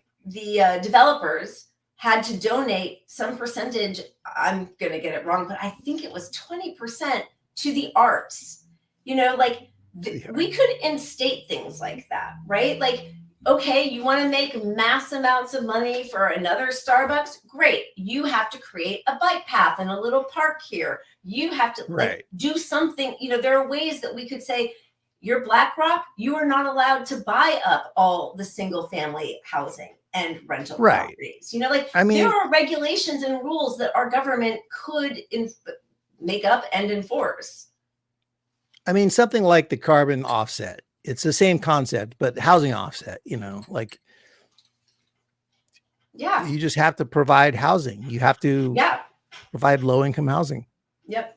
developers had to donate some percentage. I'm gonna get it wrong, but I think it was 20% to the arts. You know, we could instate things like that, right? Like, okay, you want to make mass amounts of money for another Starbucks? Great. You have to create a bike path and a little park here. You have to do something. You know, there are ways that we could say, you're BlackRock, you are not allowed to buy up all the single family housing and rental properties. You know, there are regulations and rules that our government could make up and enforce. I mean, something like the carbon offset. It's the same concept, but housing offset, you know, you just have to provide housing. You have to provide low income housing. Yep.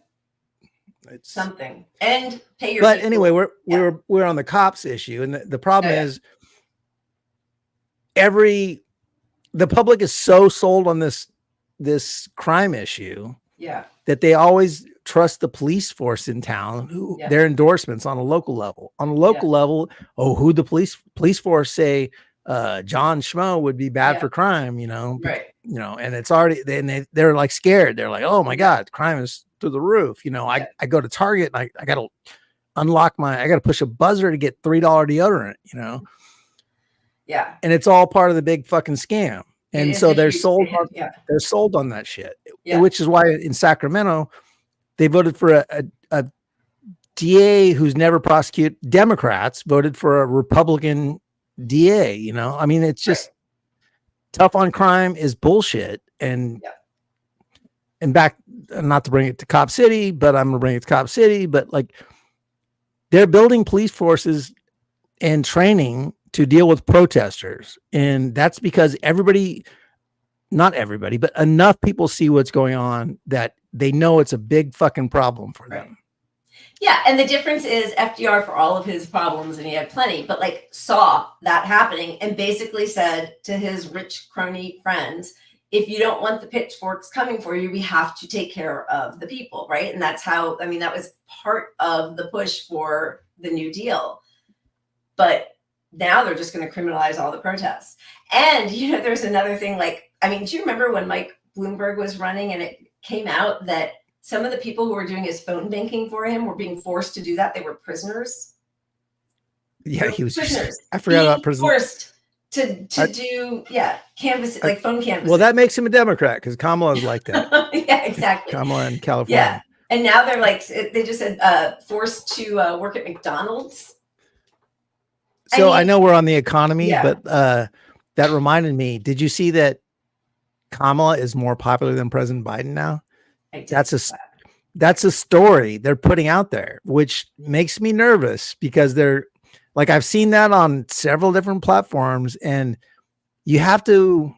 It's something and pay your. But people. Anyway, we're on the cops issue, and the problem is the public is so sold on this crime issue that they always trust the police force in town, their endorsements on a local level. On a local level, who the police force say John Schmo would be bad for crime, you know, you know, and it's already they're like scared. They're like, oh my God, crime is through the roof. You know, I go to Target and I got to I got to push a buzzer to get $3 deodorant, you know? Yeah. And it's all part of the big fucking scam. And so they're sold on that shit, which is why in Sacramento, they voted for a DA who's never prosecuted. Democrats voted for a Republican DA, you know? I mean, it's just tough on crime is bullshit. And back, not to bring it to Cop City, but I'm gonna bring it to Cop City, but they're building police forces and training to deal with protesters. And that's because not everybody, but enough people see what's going on that they know it's a big fucking problem for them. Yeah. And the difference is FDR, for all of his problems, and he had plenty, but saw that happening and basically said to his rich crony friends, if you don't want the pitchforks coming for you, we have to take care of the people. Right. And that's how, that was part of the push for the New Deal. But now they're just going to criminalize all the protests. And, you know, there's another thing do you remember when Mike Bloomberg was running and it came out that some of the people who were doing his phone banking for him were being forced to do that? They were prisoners. Yeah, he was prisoners. I forgot about prisoners. Forced to do canvas, phone canvas. Well, that makes him a Democrat because Kamala is like that. Yeah, exactly. Kamala in California. Yeah, and now they're they just said forced to work at McDonald's. So I know we're on the economy, but that reminded me. Did you see that Kamala is more popular than President Biden now? That's a story they're putting out there, which makes me nervous because they're I've seen that on several different platforms, and you have to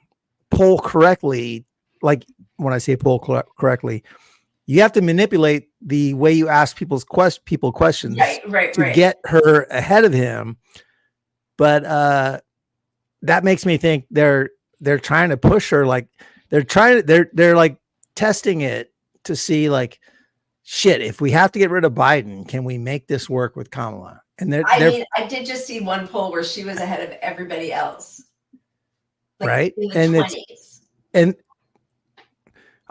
poll correctly. When I say poll correctly, you have to manipulate the way you ask people questions to get her ahead of him. But that makes me think they're trying to push her. They're testing it to see shit, if we have to get rid of Biden, can we make this work with Kamala? And I did just see one poll where she was ahead of everybody else. Right. In the 20s.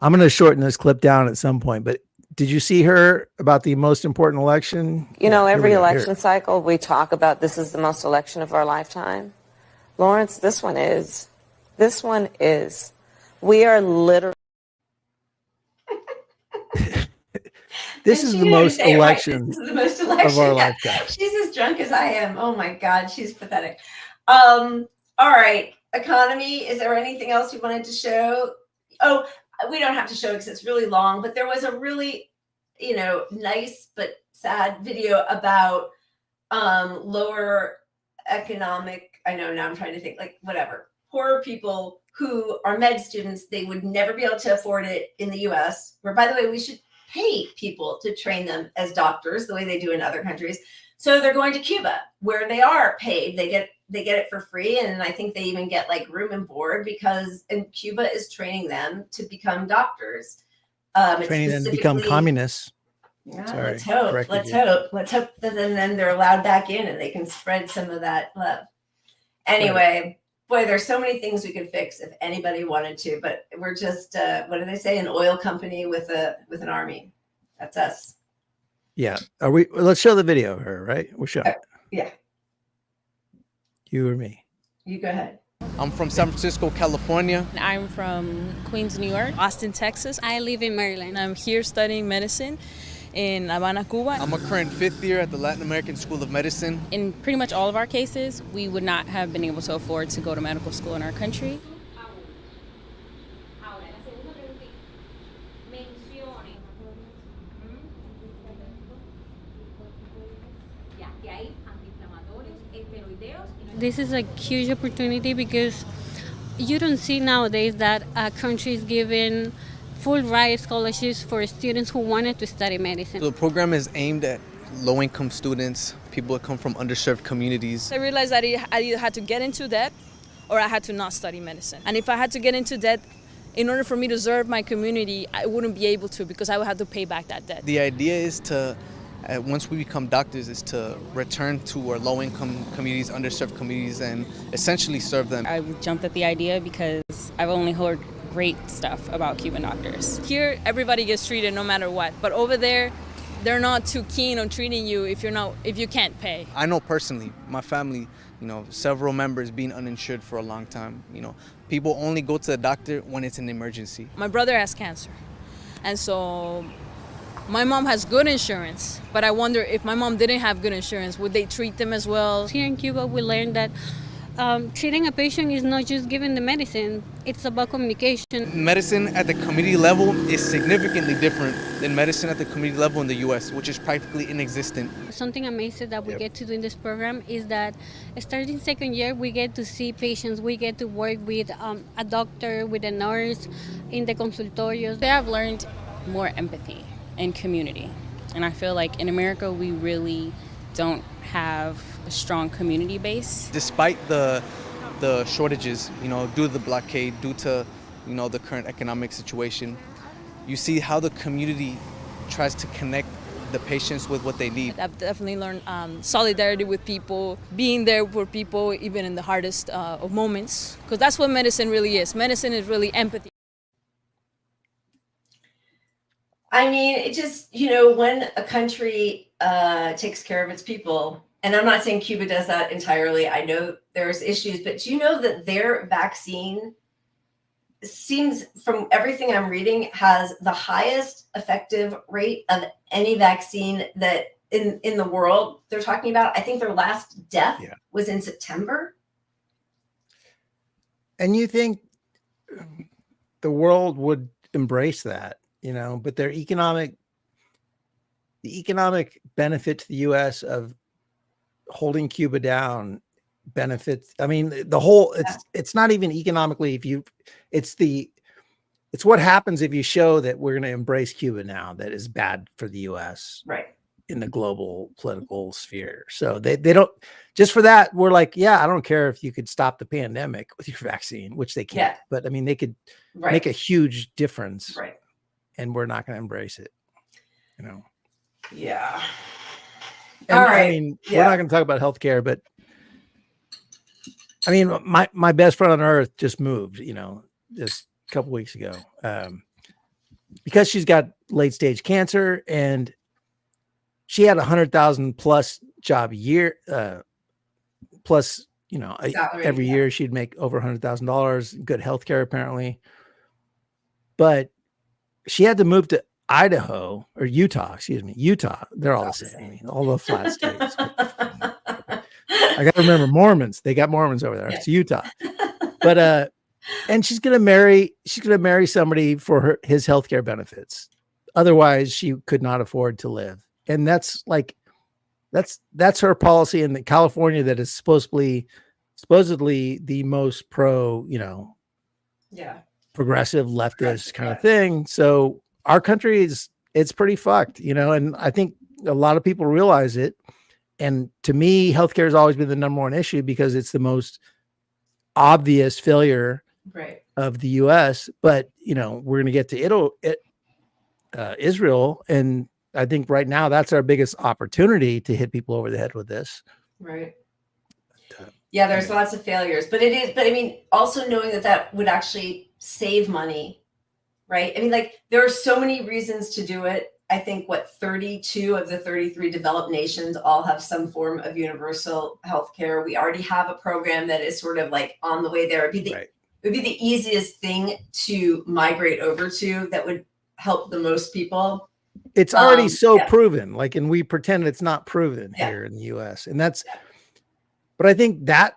I'm going to shorten this clip down at some point, but did you see her about the most important election? You know, Here every we go. election cycle we talk about this is the most election of our lifetime. Lawrence, this one is. This one is. We are literally. This is the most election This is the most election of our yeah. lifetime. She's as drunk as I am. Oh my God, she's pathetic. All right, economy. Is there anything else you wanted to show? Oh, we don't have to show it because it's really long, but there was a really, nice but sad video about lower economic. I know now I'm trying to think poorer people who are med students. They would never be able to afford it in the US, where, by the way, we should pay people to train them as doctors the way they do in other countries. So they're going to Cuba, where they are paid. They get it for free, and I think they even get like room and board and Cuba is training them to become doctors. Training them to become communists. Yeah, Sorry, let's hope. corrected you. Let's hope that then they're allowed back in and they can spread some of that love. Anyway, boy, there's so many things we could fix if anybody wanted to, but we're just what do they say? An oil company with an army. That's us. Yeah. Let's show the video of her, right? We'll show it. Yeah. You or me? You go ahead. I'm from San Francisco, California. I'm from Queens, New York. Austin, Texas. I live in Maryland. I'm here studying medicine in Havana, Cuba. I'm a current 5th year at the Latin American School of Medicine. In pretty much all of our cases, we would not have been able to afford to go to medical school in our country. This is a huge opportunity because you don't see nowadays that a country is giving full ride scholarships for students who wanted to study medicine. The program is aimed at low-income students, people that come from underserved communities. I realized that I either had to get into debt or I had to not study medicine. And if I had to get into debt, in order for me to serve my community, I wouldn't be able to because I would have to pay back that debt. The idea is to, once we become doctors, is to return to our low-income communities, underserved communities, and essentially serve them. I jumped at the idea because I've only heard great stuff about Cuban doctors. Here, everybody gets treated no matter what, but over there, they're not too keen on treating you if you can't pay. I know personally, my family, several members being uninsured for a long time. People only go to the doctor when it's an emergency. My brother has cancer, and so my mom has good insurance, but I wonder if my mom didn't have good insurance, would they treat them as well? Here in Cuba, we learned that treating a patient is not just giving the medicine, it's about communication. Medicine at the community level is significantly different than medicine at the community level in the US, which is practically inexistent. Something amazing that we get to do in this program is that starting second year, we get to see patients, we get to work with a doctor, with a nurse in the consultorios. I've learned more empathy and community, and I feel like in America, we really don't have a strong community base. Despite the shortages, due to the blockade, due to, the current economic situation, you see how the community tries to connect the patients with what they need. I've definitely learned solidarity with people, being there for people even in the hardest of moments, because that's what medicine really is. Medicine is really empathy. I mean, it just, when a country takes care of its people, and I'm not saying Cuba does that entirely. I know there's issues, but do you know that their vaccine seems, from everything I'm reading, has the highest effective rate of any vaccine that in the world they're talking about? I think their last death was in September. And you think the world would embrace that? But the economic benefit to the U.S. of holding Cuba down benefits. I mean, it's not even economically. It's what happens if you show that we're going to embrace Cuba now. That is bad for the U.S. right in the global political sphere. So they don't. Just for that, we're like, I don't care if you could stop the pandemic with your vaccine, which they can't. But I mean, they could make a huge difference. Right. And we're not going to embrace it, Yeah. And, all right. I mean, we're not going to talk about healthcare, but I mean, my best friend on earth just moved, just a couple weeks ago. because she's got late stage cancer, and she had 100,000 plus job year, plus, Salary, every yeah. year she'd make over $100,000, good healthcare apparently. But she had to move to Idaho or Utah, Utah. They're all the same. All the flat states. I got to remember Mormons. They got Mormons over there. Yeah. It's Utah. But, and she's going to marry somebody for his healthcare benefits. Otherwise she could not afford to live. And that's her policy in California that is supposedly the most pro, progressive leftist kind of thing. So our country it's pretty fucked, and I think a lot of people realize it. And to me, healthcare has always been the number one issue because it's the most obvious failure of the US. But, we're going to get to Israel. And I think right now that's our biggest opportunity to hit people over the head with this. Right. Yeah, there's lots of failures, but I mean, also knowing that would actually save money, right? I mean, like there are so many reasons to do it. I think 32 of the 33 developed nations all have some form of universal health care. We already have a program that is sort of like on the way there. It would be the easiest thing to migrate over to that would help the most people. It's already proven, and we pretend it's not proven here in the US. And but I think that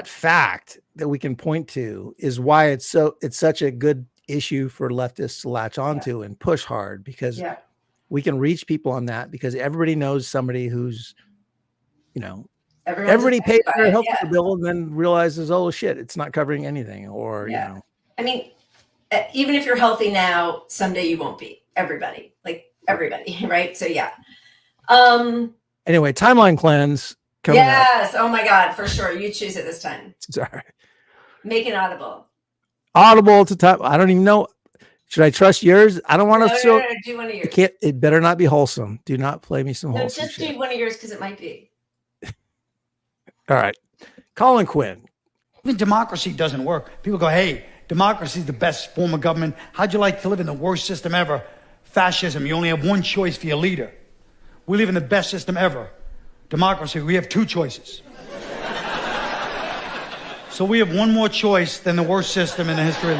fact that we can point to is why it's such a good issue for leftists to latch onto and push hard, because we can reach people on that, because everybody knows somebody who's, everybody pays their healthcare bill and then realizes, oh shit, it's not covering anything, or I mean, even if you're healthy now, someday you won't be. Everybody, right? So anyway, timeline cleanse coming up. Oh my God, for sure. You choose it this time. Sorry. Make it audible To time. I don't even know. Should I trust yours? I don't want to show. No, do one of yours. It better not be wholesome. Do not play me some wholesome just shit. do one of yours because it might be. All right. Colin Quinn. Even democracy doesn't work. People go, hey, democracy is the best form of government. How'd you like to live in the worst system ever? Fascism. You only have one choice for your leader. We live in the best system ever. Democracy. We have two choices. So we have one more choice than the worst system in the history.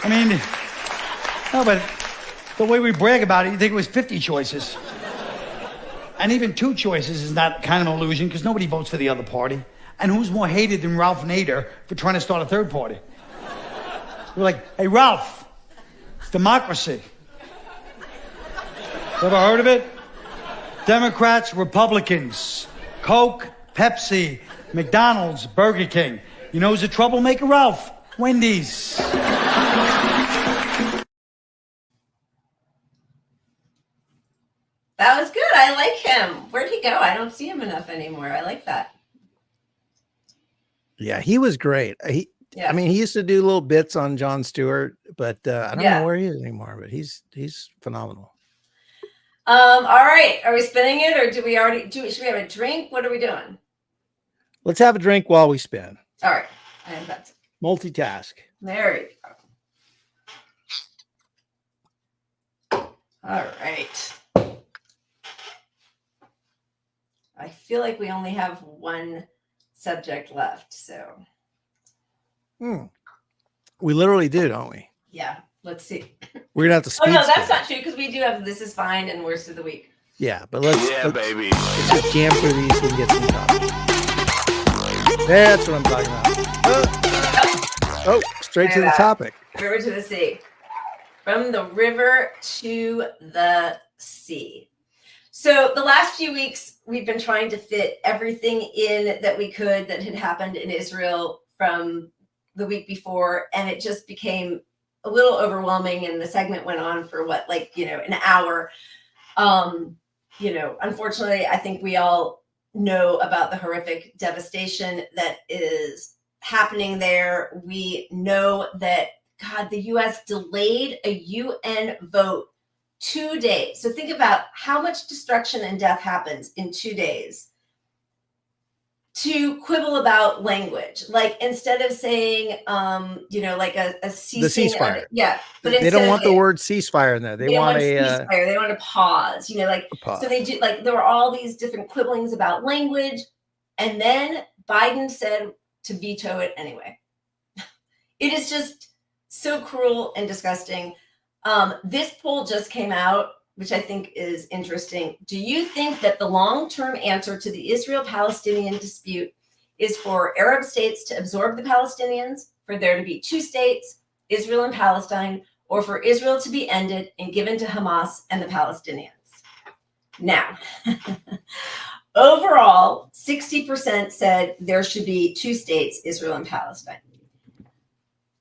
I mean, no, but the way we brag about it, you think it was 50 choices. And even two choices is not kind of an illusion, because nobody votes for the other party. And who's more hated than Ralph Nader for trying to start a third party? We're like, hey, Ralph, it's democracy. Ever heard of it? Democrats, Republicans, Coke, Pepsi, McDonald's, Burger King. You know who's a troublemaker, Ralph? Wendy's. That was good. I like him. Where'd he go? I don't see him enough anymore. I like that. Yeah, he was great. I mean, he used to do little bits on Jon Stewart, but I don't know where he is anymore, but he's phenomenal. All right. Are we spinning it, or should we have a drink? What are we doing? Let's have a drink while we spin. All right. And that's multitask. There we go. All right. I feel like we only have one subject left, so. We literally do, don't we? Yeah. Let's see. We're gonna have to speed. Oh no, that's not true, because we do have This Is Fine and Worst of the Week. Yeah, but let's baby. Let's just jam through these so we can get some topics. That's what I'm talking about. Straight to the topic. River to the sea. From the river to the sea. So the last few weeks, we've been trying to fit everything in that we could that had happened in Israel from the week before, and it just became a little overwhelming, and the segment went on for an hour. Unfortunately, I think we all know about the horrific devastation that is happening there. We know that, the U.S. delayed a UN vote 2 days. So think about how much destruction and death happens in 2 days. to quibble about language. Like instead of saying, like a ceasing, ceasefire. but they don't want the word ceasefire in there. They want a ceasefire. They want to pause. pause. So they do. Like there were all these different quibblings about language, and then Biden said to veto it anyway. It is just so cruel and disgusting. This poll just came out, which I think is interesting. Do you think that the long-term answer to the Israel-Palestinian dispute is for Arab states to absorb the Palestinians, for there to be two states, Israel and Palestine, or for Israel to be ended and given to Hamas and the Palestinians? Now, overall, 60% said there should be two states, Israel and Palestine.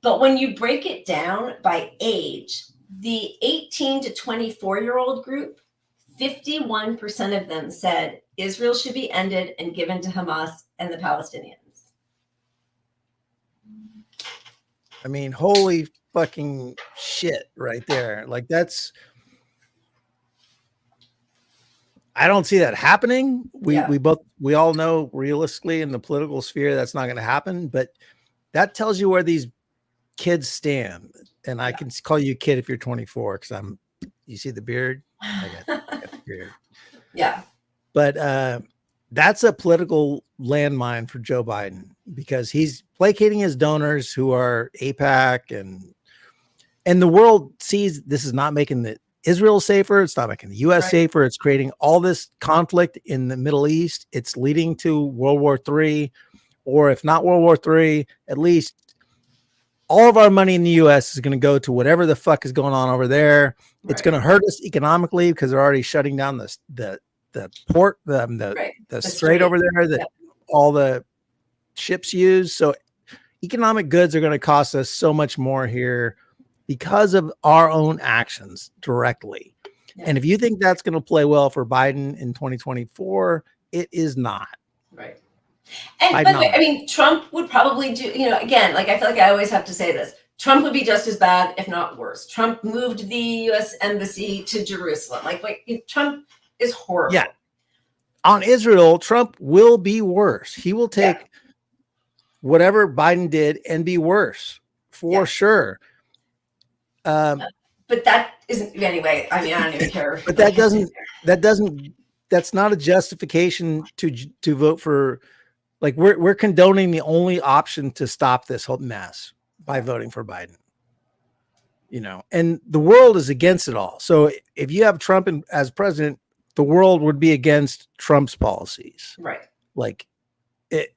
But when you break it down by age, the 18 to 24-year-old group, 51% of them said Israel should be ended and given to Hamas and the Palestinians. I mean, holy fucking shit right there. Like I don't see that happening. We all know realistically in the political sphere that's not going to happen, but that tells you where these kids stand. And I can call you a kid if you're 24 because you see the beard? I got the beard. Yeah. But that's a political landmine for Joe Biden because he's placating his donors who are AIPAC and the world sees this is not making Israel safer. It's not making the U.S. safer. It's creating all this conflict in the Middle East. It's leading to World War III, or if not World War III, at least all of our money in the U.S. is going to go to whatever the fuck is going on over there. Right. It's going to hurt us economically because they're already shutting down the port, the strait over there that all the ships use. So economic goods are going to cost us so much more here because of our own actions directly. Yeah. And if you think that's going to play well for Biden in 2024, it is not. Right. And by the way, I mean, Trump would probably do, again, like I feel like I always have to say this. Trump would be just as bad, if not worse. Trump moved the U.S. embassy to Jerusalem. Like Trump is horrible. Yeah. On Israel, Trump will be worse. He will take whatever Biden did and be worse for sure. But that isn't anyway. I mean, I don't even care. But that's not a justification to vote for. Like we're condoning the only option to stop this whole mess by voting for Biden, and the world is against it all. So if you have Trump as president, the world would be against Trump's policies. Right. Like it.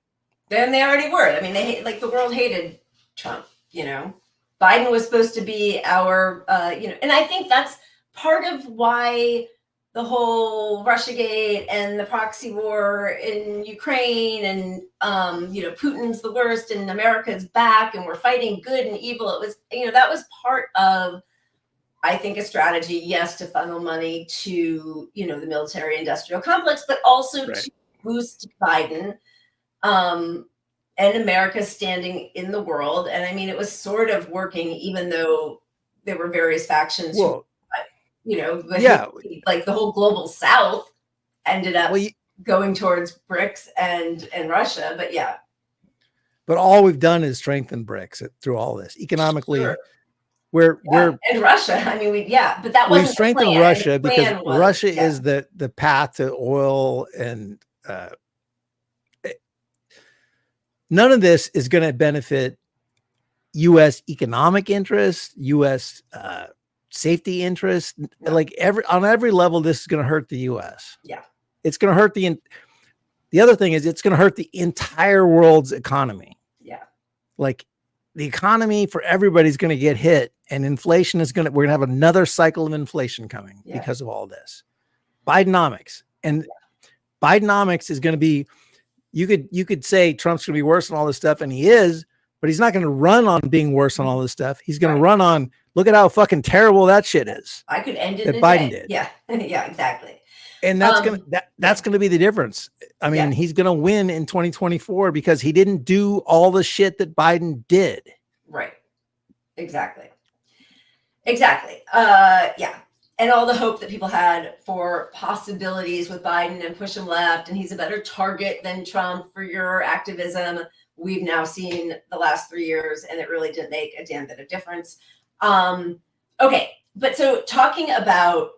Then they already were. I mean, the world hated Trump, Biden was supposed to be our, and I think that's part of why the whole Russiagate and the proxy war in Ukraine and, Putin's the worst and America's back and we're fighting good and evil. It was, that was part of, I think, a strategy, yes, to funnel money to, the military industrial complex, but also to boost Biden and America's standing in the world. And I mean, it was sort of working, even though there were various factions like the whole global South ended up going towards BRICS and Russia. But all we've done is strengthen BRICS through all this economically. Sure. We're and Russia. I mean, but that wasn't we've strengthened Russia because Russia is the path to oil, and none of this is going to benefit U.S. economic interests, U.S. Safety interest. Like on every level, this is going to hurt the U.S. Yeah, it's going to hurt the other thing is it's going to hurt the entire world's economy. Yeah, like the economy for everybody's going to get hit, and inflation is we're going to have another cycle of inflation coming because of all this. Bidenomics Bidenomics is going to be. You could say Trump's going to be worse on all this stuff, and he is, but he's not going to run on being worse on all this stuff. He's going to run on. Look at how fucking terrible that shit is. I could end it that Biden did. Yeah, yeah, exactly. And that's gonna be the difference. I mean, he's gonna win in 2024 because he didn't do all the shit that Biden did. Right. Exactly. Yeah. and all the hope that people had for possibilities with Biden and push him left, and he's a better target than Trump for your activism. We've now seen the last 3 years, and it really didn't make a damn bit of difference. Okay, but so talking about,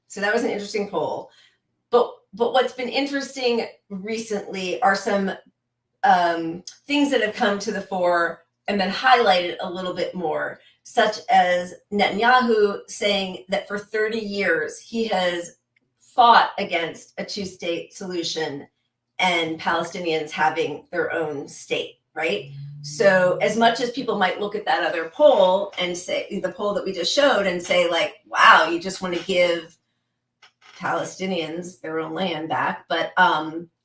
so that was an interesting poll. But what's been interesting recently are some things that have come to the fore and been highlighted a little bit more, such as Netanyahu saying that for 30 years he has fought against a two-state solution and Palestinians having their own state, right? So as much as people might look at that other poll and say, the poll that we just showed, and say like, wow, you just want to give Palestinians their own land back, but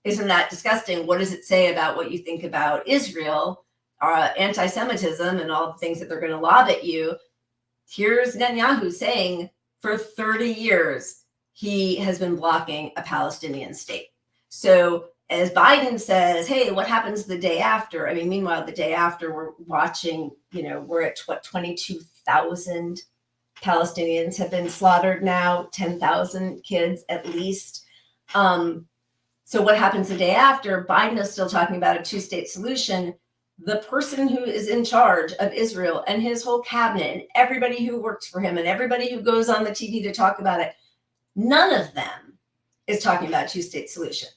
isn't that disgusting? What does it say about what you think about Israel, anti-Semitism, and all the things that they're going to lob at you? Here's Netanyahu saying for 30 years he has been blocking a Palestinian state. So as Biden says, hey, what happens the day after? I mean, meanwhile, the day after, we're watching, we're at what, 22,000 Palestinians have been slaughtered now, 10,000 kids at least. So what happens the day after? Biden is still talking about a two-state solution. The person who is in charge of Israel and his whole cabinet and everybody who works for him and everybody who goes on the TV to talk about it, none of them is talking about a two-state solution.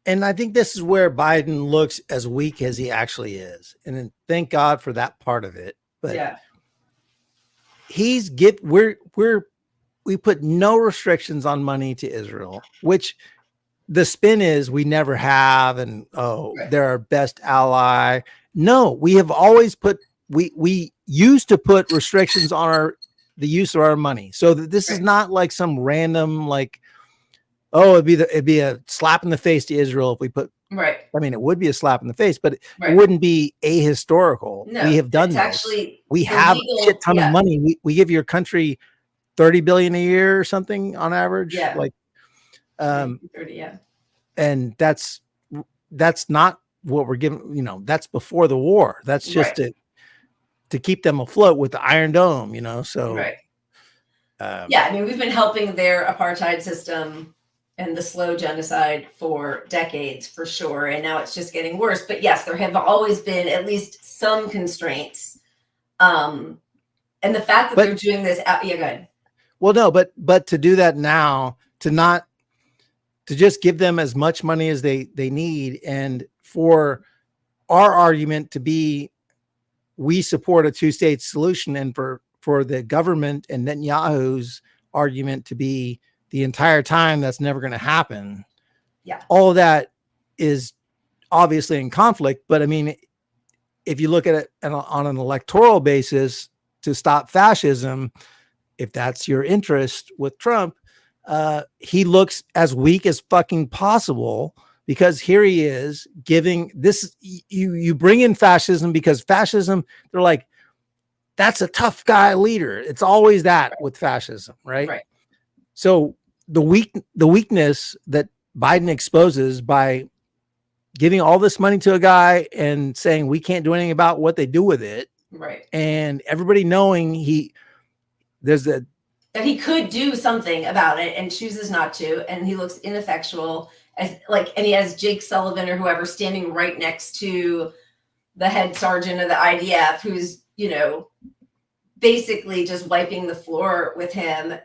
And I think this is where Biden looks as weak as he actually is. And then thank God for that part of it. But yeah, we put no restrictions on money to Israel, which the spin is we never have. And, they're our best ally. No, we have always we used to put restrictions on the use of our money. So that this is not like some random, like, it'd be a slap in the face to Israel if we put, I mean, it would be a slap in the face, but it wouldn't be ahistorical. No, we have done this. Actually, we have a shit ton of money. We give your country 30 billion a year or something on average. Yeah. Like, 30, yeah. And that's not what we're giving, that's before the war. That's just to keep them afloat with the Iron Dome, so. Yeah. I mean, we've been helping their apartheid system and the slow genocide for decades, for sure. And now it's just getting worse. But yes, there have always been at least some constraints. And the fact that they're doing this out, go ahead. Well, no, but to do that now, to just give them as much money as they need, and for our argument to be, we support a two-state solution, and for the government and Netanyahu's argument to be the entire time that's never going to happen. Yeah. All of that is obviously in conflict. But I mean, if you look at it on an electoral basis to stop fascism, if that's your interest with Trump, he looks as weak as fucking possible, because here he is giving this, you bring in fascism, because fascism, they're like, that's a tough guy leader. It's always that with fascism, right? So the weakness that Biden exposes by giving all this money to a guy and saying we can't do anything about what they do with it, and everybody knowing that he could do something about it and chooses not to, and he looks ineffectual, and he has Jake Sullivan or whoever standing right next to the head sergeant of the IDF, who's basically just wiping the floor with him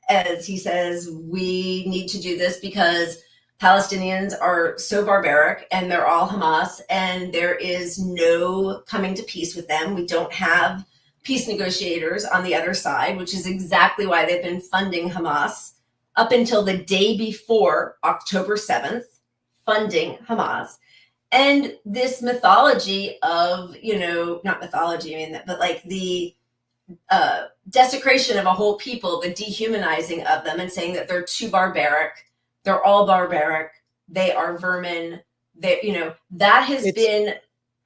as he says, we need to do this because Palestinians are so barbaric and they're all Hamas, and there is no coming to peace with them. We don't have peace negotiators on the other side, which is exactly why they've been funding Hamas up until the day before October 7th, funding Hamas. And this mythology of, not mythology, but like the desecration of a whole people, the dehumanizing of them, and saying that they're too barbaric. They're all barbaric. They are vermin. That has been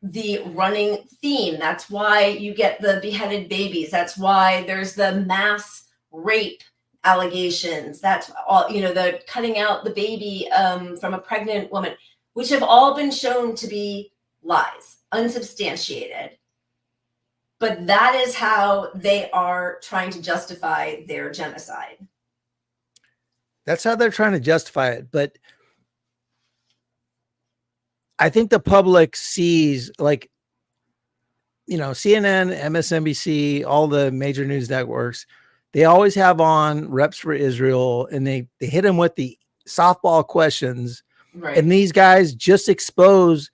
the running theme. That's why you get the beheaded babies. That's why there's the mass rape allegations. That's all, the cutting out the baby from a pregnant woman, which have all been shown to be lies, unsubstantiated. But that is how they are trying to justify their genocide. That's how they're trying to justify it. But I think the public sees, like, you know, CNN, MSNBC, all the major news networks, they always have on reps for Israel, and they hit them with the softball questions. Right. And these guys just expose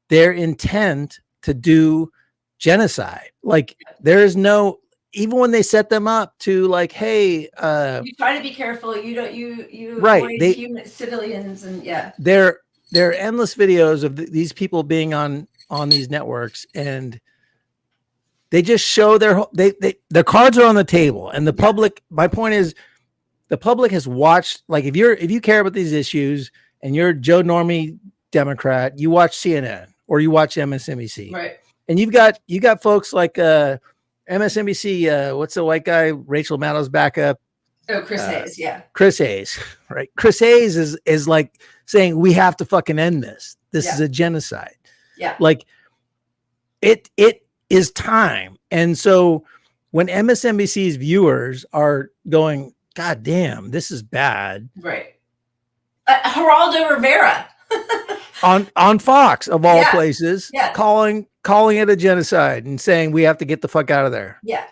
their intent to do genocide. Like, there is no, even when they set them up to, like, hey, you try to be careful. You don't, you right. avoid human civilians, and there are endless videos of these people being on these networks, and they just show their cards are on the table. And the public, my point is, the public has watched, like, if you care about these issues and you're Joe Normie Democrat, you watch CNN or you watch MSNBC. right. And you got folks like MSNBC, what's the white guy, Rachel Maddow's backup? Oh, Chris Hayes, yeah. Chris Hayes, right? Chris Hayes is like saying we have to fucking end this. This is a genocide. Yeah. Like, it is time. And so when MSNBC's viewers are going, God damn, this is bad. Right. Geraldo Rivera. on Fox of all places, Yeah. calling it a genocide and saying we have to get the fuck out of there. Yeah.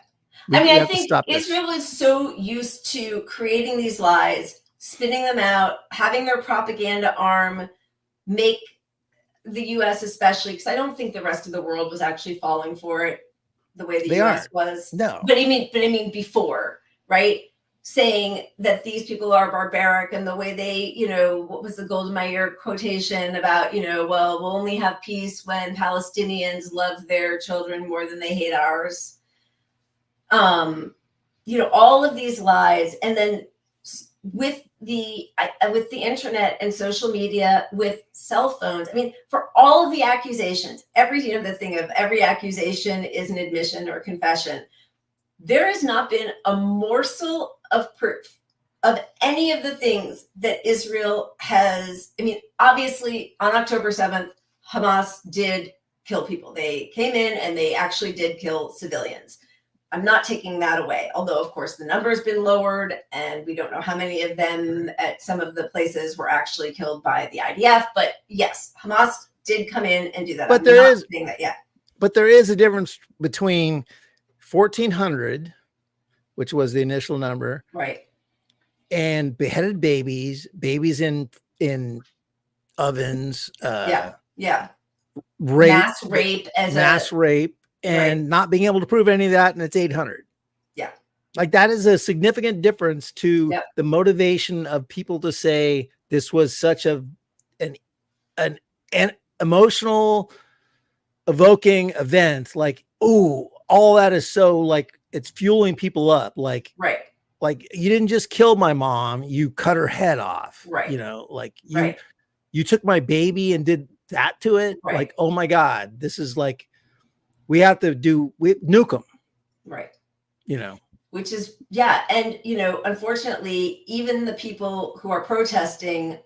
We I mean, I have to think stop this. Israel is so used to creating these lies, spinning them out, having their propaganda arm make the U.S. especially, because I don't think the rest of the world was actually falling for it the way the They U.S. aren't. was. No. But I mean before, right? Saying that these people are barbaric, and the way they, what was the Golda Meir quotation about, well, we'll only have peace when Palestinians love their children more than they hate ours. All of these lies, and then with the internet and social media, with cell phones. I mean, for all of the accusations, the thing of every accusation is an admission or confession. There has not been a morsel of proof of any of the things that Israel has. I mean, obviously, on October 7th, Hamas did kill people. They came in and they actually did kill civilians. I'm not taking that away, although, of course, the number has been lowered, and we don't know how many of them at some of the places were actually killed by the IDF. But yes, Hamas did come in and do that. But But there is a difference between 1,400, which was the initial number, right, and beheaded babies in ovens, rape, mass rape, and not being able to prove any of that, and it's 800. Yeah, like, that is a significant difference to the motivation of people to say this was such an emotional, evoking event. Like, ooh, all that is so, like, it's fueling people up. Like, right. Like, you didn't just kill my mom, you cut her head off. Right. Like, you took my baby and did that to it. Right. Like, oh my God, this is like, we have to nuke them. Right. Which is, and, unfortunately, even the people who are protesting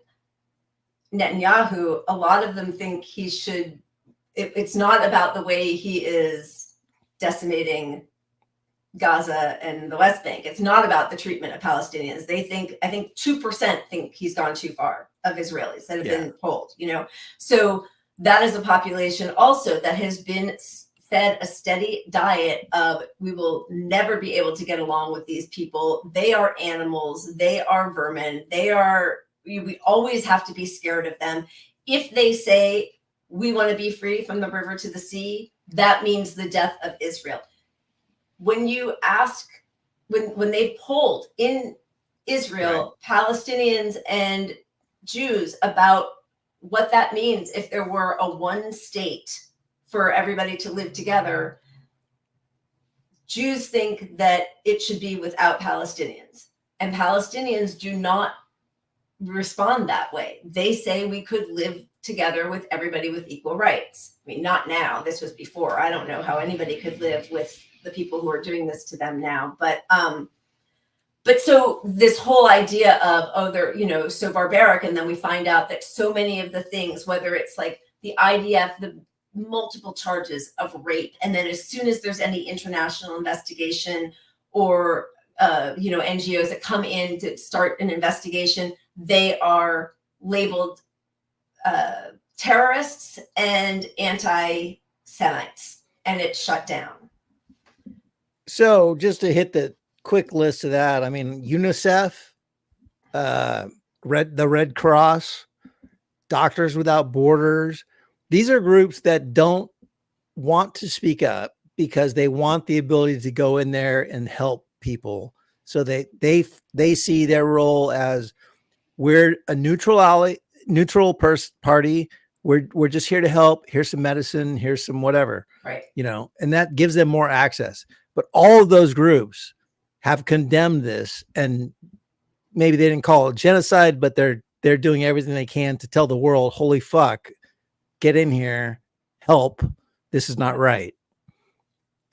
Netanyahu, a lot of them think he should, it's not about the way he is decimating Gaza and the West Bank. It's not about the treatment of Palestinians. They think, I think 2% think he's gone too far of Israelis that have been polled, So that is a population also that has been fed a steady diet of, we will never be able to get along with these people. They are animals. They are vermin. We always have to be scared of them. If they say we want to be free from the river to the sea, that means the death of Israel. When you ask, when they've polled in Israel, Palestinians and Jews about what that means if there were a one state for everybody to live together, Jews think that it should be without Palestinians, and Palestinians do not respond that way. They say we could live together with everybody with equal rights. I mean, not now. This was before. I don't know how anybody could live with the people who are doing this to them now. But so this whole idea of, they're, so barbaric. And then we find out that so many of the things, whether it's like the IDF, multiple charges of rape. And then as soon as there's any international investigation or, NGOs that come in to start an investigation, they are labeled terrorists and anti-Semites, and it's shut down. So just to hit the quick list of that, I mean, UNICEF, the Red Cross, Doctors Without Borders, these are groups that don't want to speak up because they want the ability to go in there and help people. So they see their role as, we're a neutral party. We're just here to help. Here's some medicine. Here's some whatever. Right. And that gives them more access. But all of those groups have condemned this, and maybe they didn't call it genocide, but they're doing everything they can to tell the world, holy fuck, get in here, help. This is not right.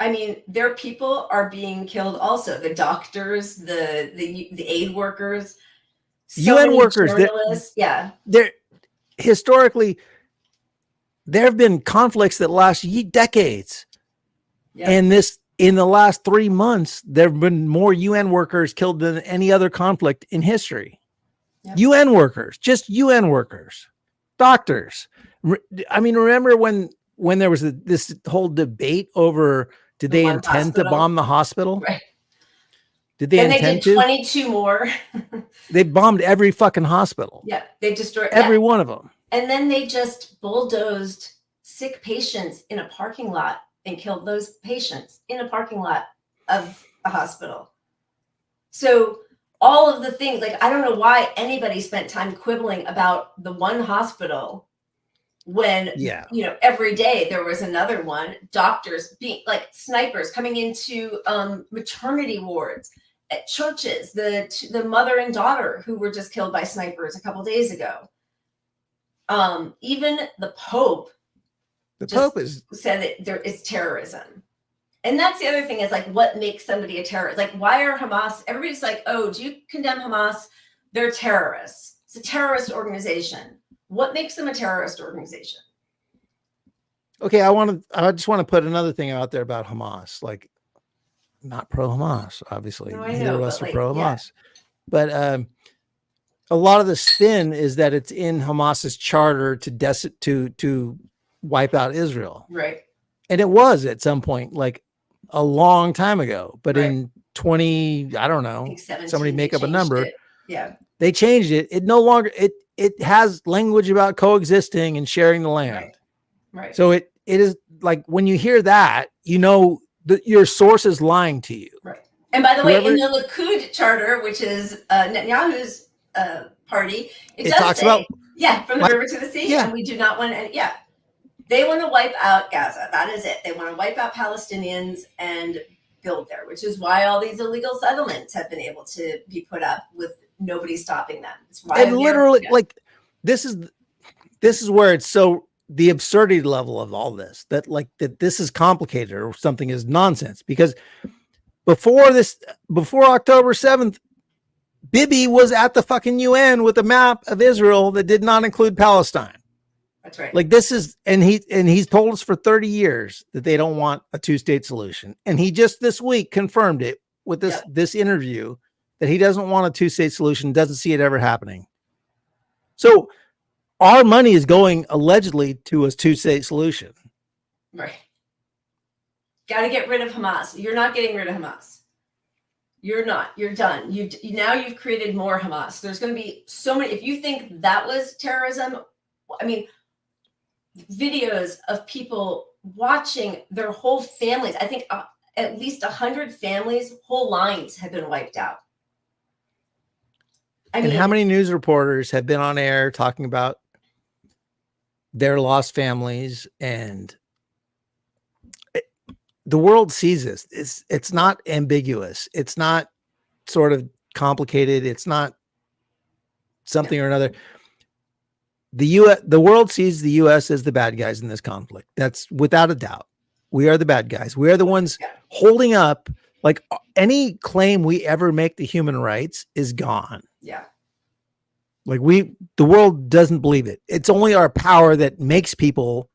I mean, their people are being killed also. The doctors, the aid workers, UN workers, journalists. They're historically, there have been conflicts that last decades. Yeah. And in the last 3 months, there have been more UN workers killed than any other conflict in history. Yep. UN workers, just UN workers, doctors. I mean, remember when there was this whole debate over, did they intend to bomb the hospital? Right. Did they intend to? They did 22 more. They bombed every fucking hospital. Yeah, they destroyed every one of them. And then they just bulldozed sick patients in a parking lot and killed those patients in a parking lot of a hospital. So all of the things, like, I don't know why anybody spent time quibbling about the one hospital when, every day there was another one. Doctors being like snipers coming into maternity wards at churches, the mother and daughter who were just killed by snipers a couple days ago. Even the Pope said that there is terrorism. And that's the other thing, is like, what makes somebody a terrorist? Like, why are Hamas, everybody's like, oh, do you condemn Hamas? They're terrorists. It's a terrorist organization. What makes them a terrorist organization? Okay, I just want to put another thing out there about Hamas. Like, not pro Hamas, obviously. No, neither of us are pro Hamas. But a lot of the spin is that it's in Hamas's charter to wipe out Israel. Right. And it was at some point, like a long time ago. But in 20, I don't know, somebody make up a number. Yeah. They changed it. It no longer, it has language about coexisting and sharing the land. Right. So it is like, when you hear that, that your source is lying to you. Right. And by the way, in the Likud charter, which is Netanyahu's party, it does talks say, about from the river to the sea, and we do not want any. Yeah, they want to wipe out Gaza. That is it. They want to wipe out Palestinians and build there, which is why all these illegal settlements have been able to be put up with nobody stopping them. It's why literally, like, this is where it's so, the absurdity level of all this, that this is complicated or something is nonsense, because before October 7th, Bibi was at the fucking UN with a map of Israel that did not include Palestine. That's right. Like, this is, and he's told us for 30 years that they don't want a two-state solution. And he just this week confirmed it with this interview, that he doesn't want a two-state solution, doesn't see it ever happening. So our money is going allegedly to a two-state solution. Right. Got to get rid of Hamas. You're not getting rid of Hamas. You're not. You're done. You've created more Hamas. There's going to be so many. If you think that was terrorism, I mean, videos of people watching their whole families. I think at least 100 families, whole lines have been wiped out. And how many news reporters have been on air talking about their lost families? And the world sees this. It's not ambiguous. It's not sort of complicated. It's not something or another. The world sees the U.S. as the bad guys in this conflict. That's without a doubt. We are the bad guys. We are the ones holding up. Like, any claim we ever make to human rights is gone. Yeah. Like, the world doesn't believe it. It's only our power that makes people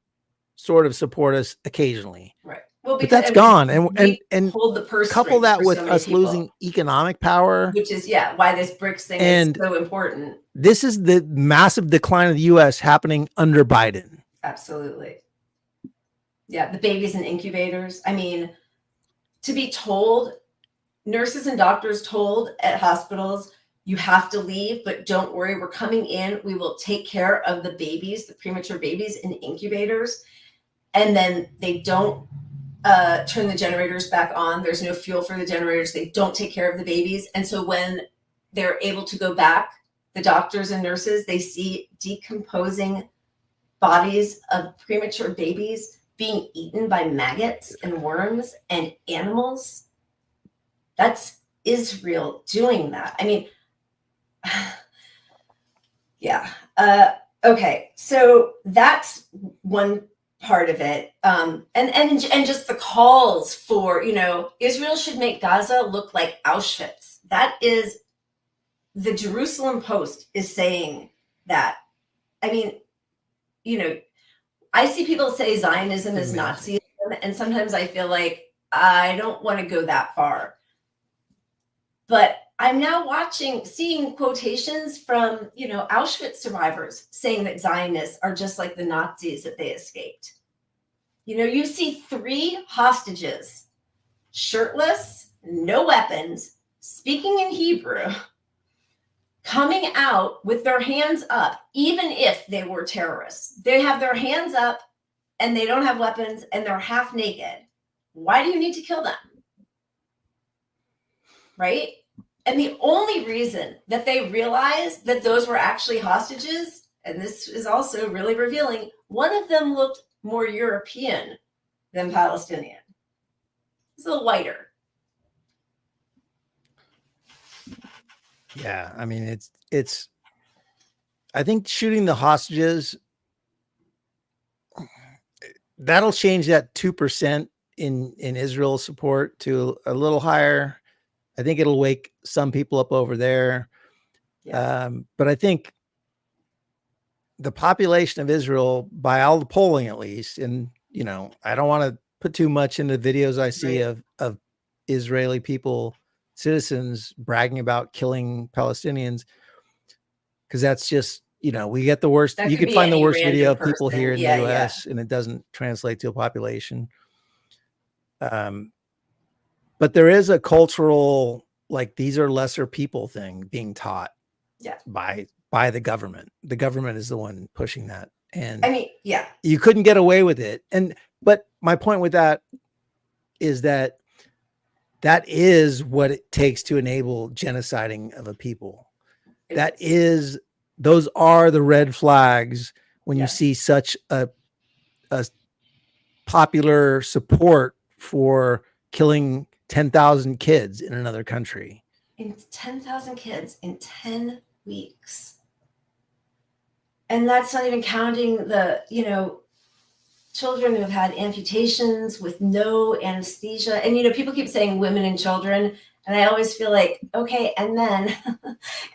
sort of support us occasionally. Right. Well, But that's gone. And hold the purse couple strings that for with so many us people, losing economic power. which is why this BRICS thing is so important. This is the massive decline of the US happening under Biden. Absolutely. Yeah, the babies in incubators. I mean, to be told, nurses and doctors told at hospitals, you have to leave, but don't worry, we're coming in. We will take care of the babies, the premature babies in incubators. And then they don't turn the generators back on. There's no fuel for the generators. They don't take care of the babies. And so when they're able to go back, the doctors and nurses, they see decomposing bodies of premature babies being eaten by maggots and worms and animals. That's Israel doing that. I mean, yeah. Okay. So that's one part of it. And just the calls for, Israel should make Gaza look like Auschwitz. That is, the Jerusalem Post is saying that. I mean, I see people say Zionism is Nazism, and sometimes I feel like I don't want to go that far. But I'm now seeing quotations from, Auschwitz survivors saying that Zionists are just like the Nazis that they escaped. You see 3 hostages, shirtless, no weapons, speaking in Hebrew, coming out with their hands up, even if they were terrorists. They have their hands up and they don't have weapons and they're half naked. Why do you need to kill them? Right? And the only reason that they realized that those were actually hostages, and this is also really revealing, one of them looked more European than Palestinian. He's a little whiter. Yeah, I mean, it's I think shooting the hostages, that'll change that 2% in Israel support to a little higher. I think it'll wake some people up over there. Yeah. But I think the population of Israel, by all the polling at least, and I don't want to put too much into videos I see of Israeli people, citizens bragging about killing Palestinians, because that's just, we get the worst. You could find the worst video of people here in the US and it doesn't translate to a population. But there is a cultural, like, these are lesser people thing being taught by the government. The government is the one pushing that. And I mean, you couldn't get away with it. But my point with that is that is what it takes to enable genociding of a people. Those are the red flags when you see such a popular support for killing 10,000 kids in another country. In 10,000 kids in 10 weeks. And that's not even counting the, children who have had amputations with no anesthesia. And, people keep saying women and children. And I always feel like, okay, and men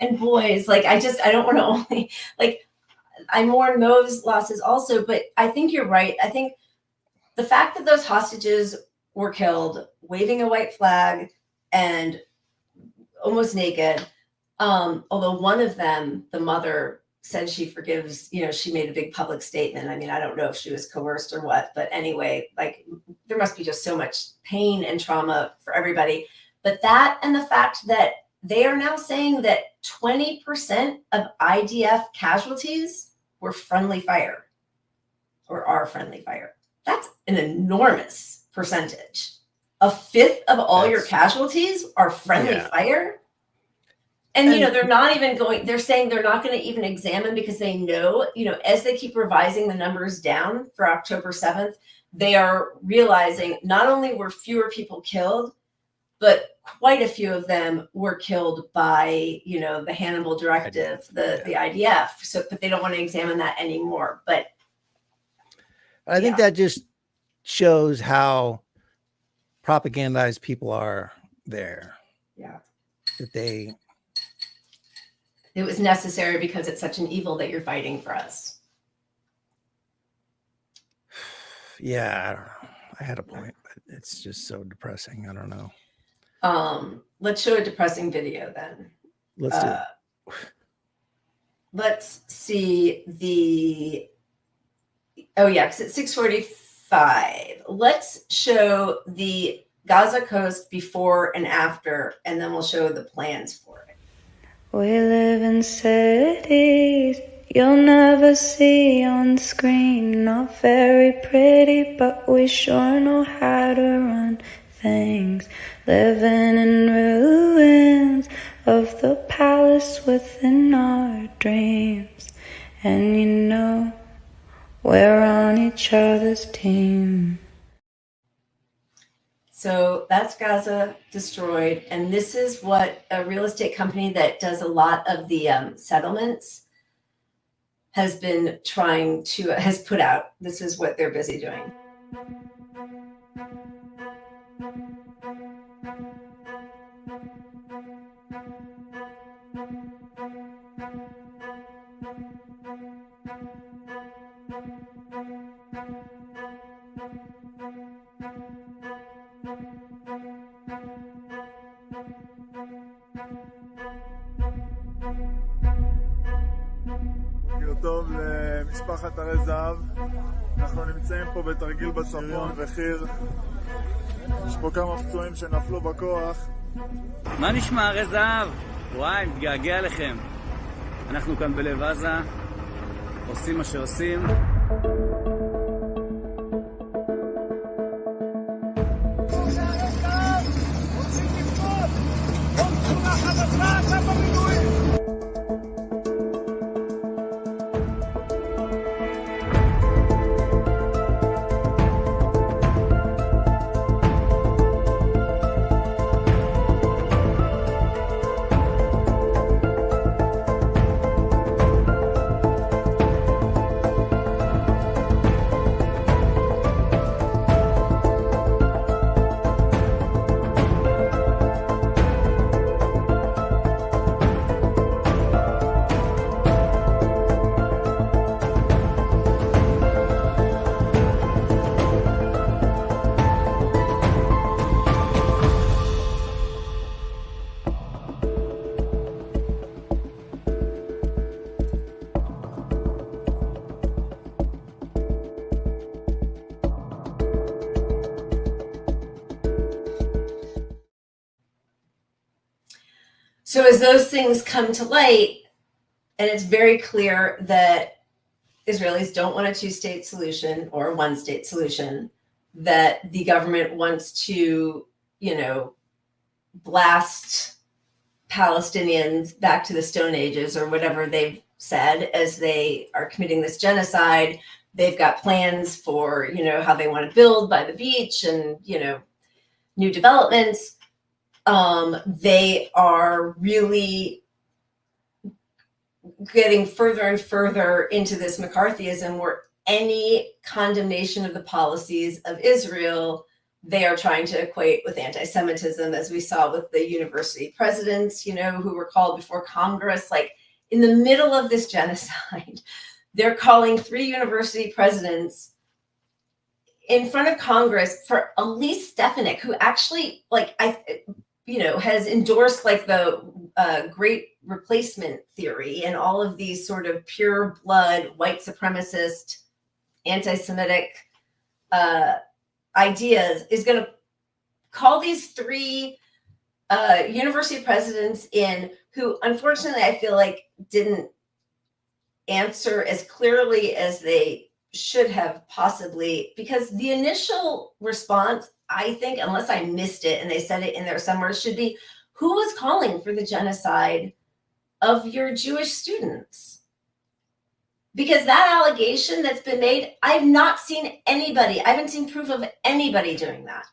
and boys, like, I don't want to only, like, I mourn those losses also. But I think you're right. I think the fact that those hostages were killed waving a white flag and almost naked, although one of them, the mother, said she forgives, she made a big public statement. I mean, I don't know if she was coerced or what, but anyway, like, there must be just so much pain and trauma for everybody. But that, and the fact that they are now saying that 20% of IDF casualties were friendly fire or are friendly fire. That's an enormous percentage. A fifth of all your casualties are friendly fire. And, they're not even they're saying they're not going to even examine, because they know, as they keep revising the numbers down for October 7th, they are realizing not only were fewer people killed, but quite a few of them were killed by, the Hannibal Directive, the IDF. So, but they don't want to examine that anymore. But I think that just shows how propagandized people are there. Yeah. That it was necessary because it's such an evil that you're fighting for us. Yeah, I don't know. I had a point, but it's just so depressing. I don't know. Let's show a depressing video then. Let's do it. Let's see the. Oh yeah, because it's 6:45. Let's show the Gaza coast before and after, and then we'll show the plans for it. We live in cities you'll never see on screen. Not very pretty, but we sure know how to run things. Living in ruins of the palace within our dreams. And you know, we're on each other's team. So that's Gaza destroyed. And this is what a real estate company that does a lot of the settlements has been has put out. This is what they're busy doing. בוקר טוב למשפחת הרי זהב. אנחנו נמצאים פה בתרגיל בצפון וחי"ר. יש פה כמה פצועים שנפלו בכוח. מה נשמע הרי זהב? וואי, מתגעגע לכם. אנחנו כאן בלב עזה, עושים מה שעושים. So as those things come to light, and it's very clear that Israelis don't want a two-state solution or a one-state solution, that the government wants to, blast Palestinians back to the Stone Ages or whatever they've said as they are committing this genocide. They've got plans for, how they want to build by the beach and, new developments. They are really getting further and further into this McCarthyism where any condemnation of the policies of Israel, they are trying to equate with anti-Semitism, as we saw with the university presidents, who were called before Congress, like in the middle of this genocide. They're calling 3 university presidents in front of Congress for Elise Stefanik, who actually, has endorsed the great replacement theory and all of these sort of pure blood, white supremacist, anti-Semitic ideas, is going to call these 3 university presidents in who, unfortunately, I feel like didn't answer as clearly as they should have possibly, because the initial response, I think, unless I missed it and they said it in there somewhere, should be, who was calling for the genocide of your Jewish students? Because that allegation that's been made, I've not seen anybody, I haven't seen proof of anybody doing that.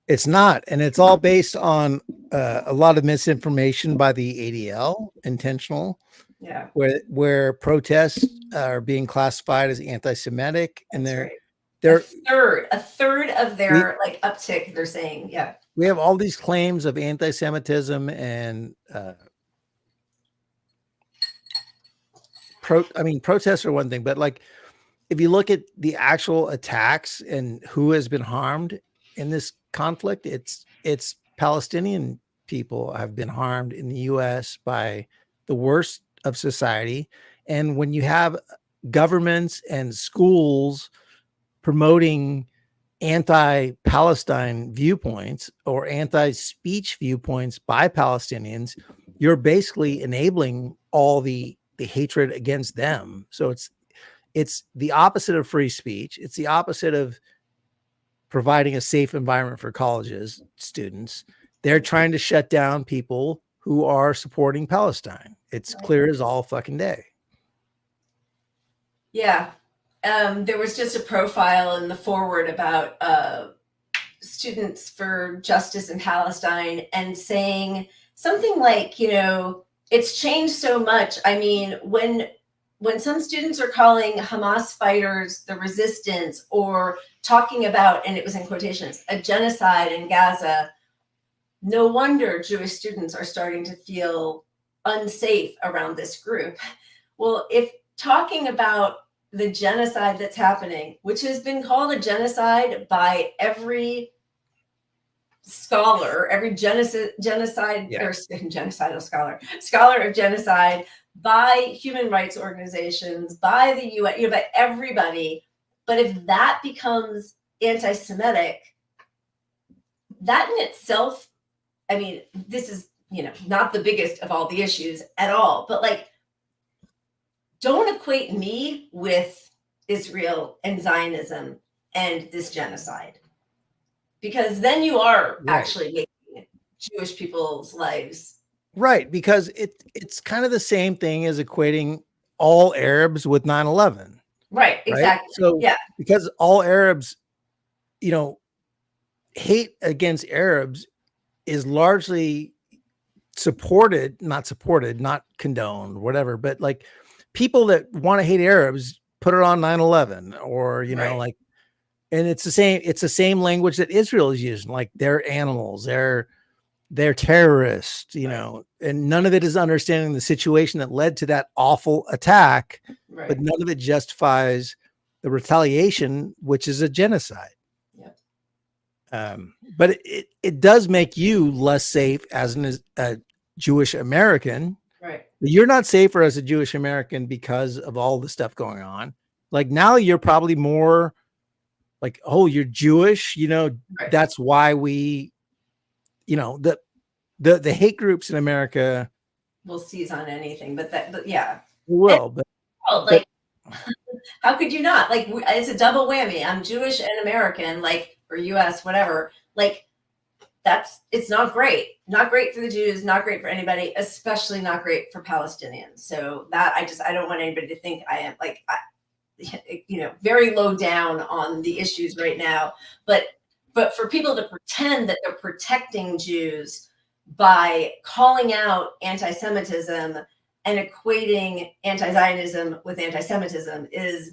It's not. And it's all based on a lot of misinformation by the ADL, intentional. Yeah. Where protests are being classified as anti-Semitic, and they're a third of their uptick, they're saying, yeah. We have all these claims of anti-Semitism and protests are one thing, but if you look at the actual attacks and who has been harmed in this conflict, it's Palestinian people have been harmed in the US by the worst of society. And when you have governments and schools promoting anti-Palestine viewpoints or anti-speech viewpoints by Palestinians, you're basically enabling all the hatred against them. So it's the opposite of free speech. It's the opposite of providing a safe environment for colleges students. They're trying to shut down people who are supporting Palestine. It's clear as all fucking day. Yeah. There was just a profile in the forward about students for justice in Palestine and saying something like, you know, it's changed so much. I mean, when some students are calling Hamas fighters the resistance or talking about, and it was in quotations, a genocide in Gaza, no wonder Jewish students are starting to feel unsafe around this group. Well, if talking about the genocide that's happening, which has been called a genocide by every scholar, every genocide or genocidal scholar of genocide, by human rights organizations, by the UN, you know, by everybody. But if that becomes anti-Semitic, that in itself, I mean, this is, you know, not the biggest of all the issues at all, but like, don't equate me with Israel and Zionism and this genocide, because then you are actually making Jewish people's lives. Right, because it's kind of the same thing as equating all Arabs with 9/11. Right, exactly. So yeah, because all Arabs, you know, hate against Arabs is largely not condoned, whatever, but like people that want to hate Arabs put it on 9/11 or, you know, like, and it's the same language that Israel is using, like they're animals, they're terrorists, you know, and none of it is understanding the situation that led to that awful attack, but none of it justifies the retaliation, which is a genocide. But it does make you less safe as a Jewish American. Right. You're not safer as a Jewish American because of all the stuff going on. Like now you're probably more like, oh, you're Jewish, you know, that's why we, you know, the hate groups in America will seize on anything, but yeah. Will, but like, how could you not? Like, it's a double whammy. I'm Jewish and American, like, or US, whatever. Like, it's not great. Not great for the Jews, not great for anybody, especially not great for Palestinians. So that I don't want anybody to think I am like, you know, very low down on the issues right now. But for people to pretend that they're protecting Jews by calling out anti-Semitism and equating anti-Zionism with anti-Semitism is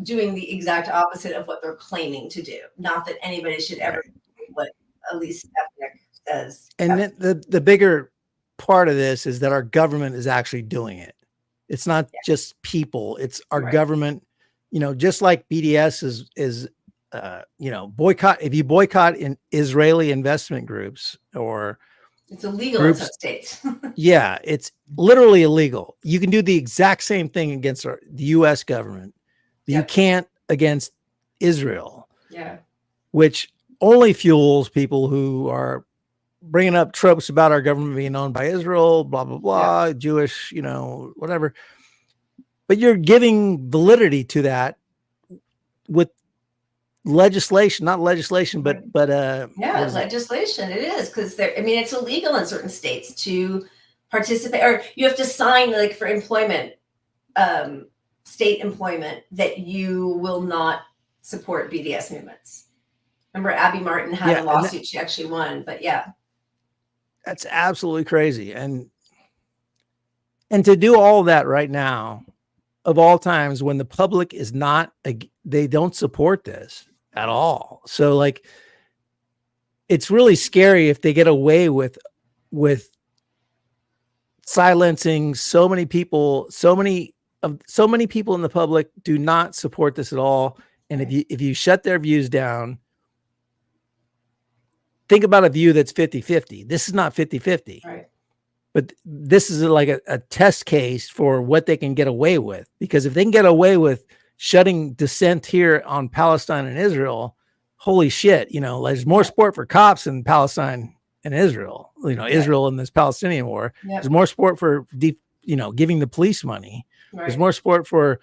doing the exact opposite of what they're claiming to do. Not that anybody should ever do what Elise Stefanik says. And the bigger part of this is that our government is actually doing it. It's not just people, it's our government, you know, just like BDS is you know, boycott. If you boycott in Israeli investment groups or it's illegal in some states. Yeah, it's literally illegal. You can do the exact same thing against the U.S. government. You can't against Israel. Yeah. Which only fuels people who are bringing up tropes about our government being owned by Israel, blah, blah, blah, Jewish, you know, whatever. But you're giving validity to that with legislation, not legislation, but legislation. It is because I mean, it's illegal in certain states to participate, or you have to sign, like for employment, state employment, that you will not support BDS movements. Remember, Abby Martin had a lawsuit; she actually won. But that's absolutely crazy. And to do all that right now, of all times, when the public is not, they don't support this at all. So like, it's really scary if they get away with silencing so many people, so many so many people in the public do not support this at all. And if you shut their views down, think about a view that's 50-50. This is not 50-50. Right. But this is like a test case for what they can get away with. Because if they can get away with shutting dissent here on Palestine and Israel, holy shit, there's more support for cops in Palestine and Israel, Israel in this Palestinian war. Yep. There's more support for giving the police money. Right. There's more support for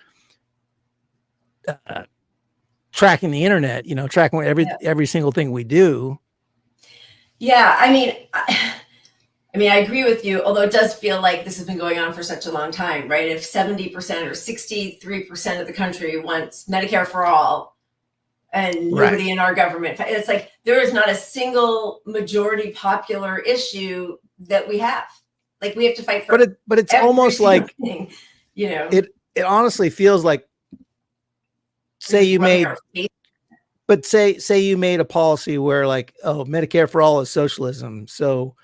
tracking the internet, tracking every single thing we do. Yeah, I mean, I agree with you, although it does feel like this has been going on for such a long time, right? If 70% or 63% of the country wants Medicare for all and nobody in our government, it's like there is not a single majority popular issue that we have. Like we have to fight for but it's almost like thing, it honestly feels like say you made a policy where like, oh, Medicare for all is socialism. So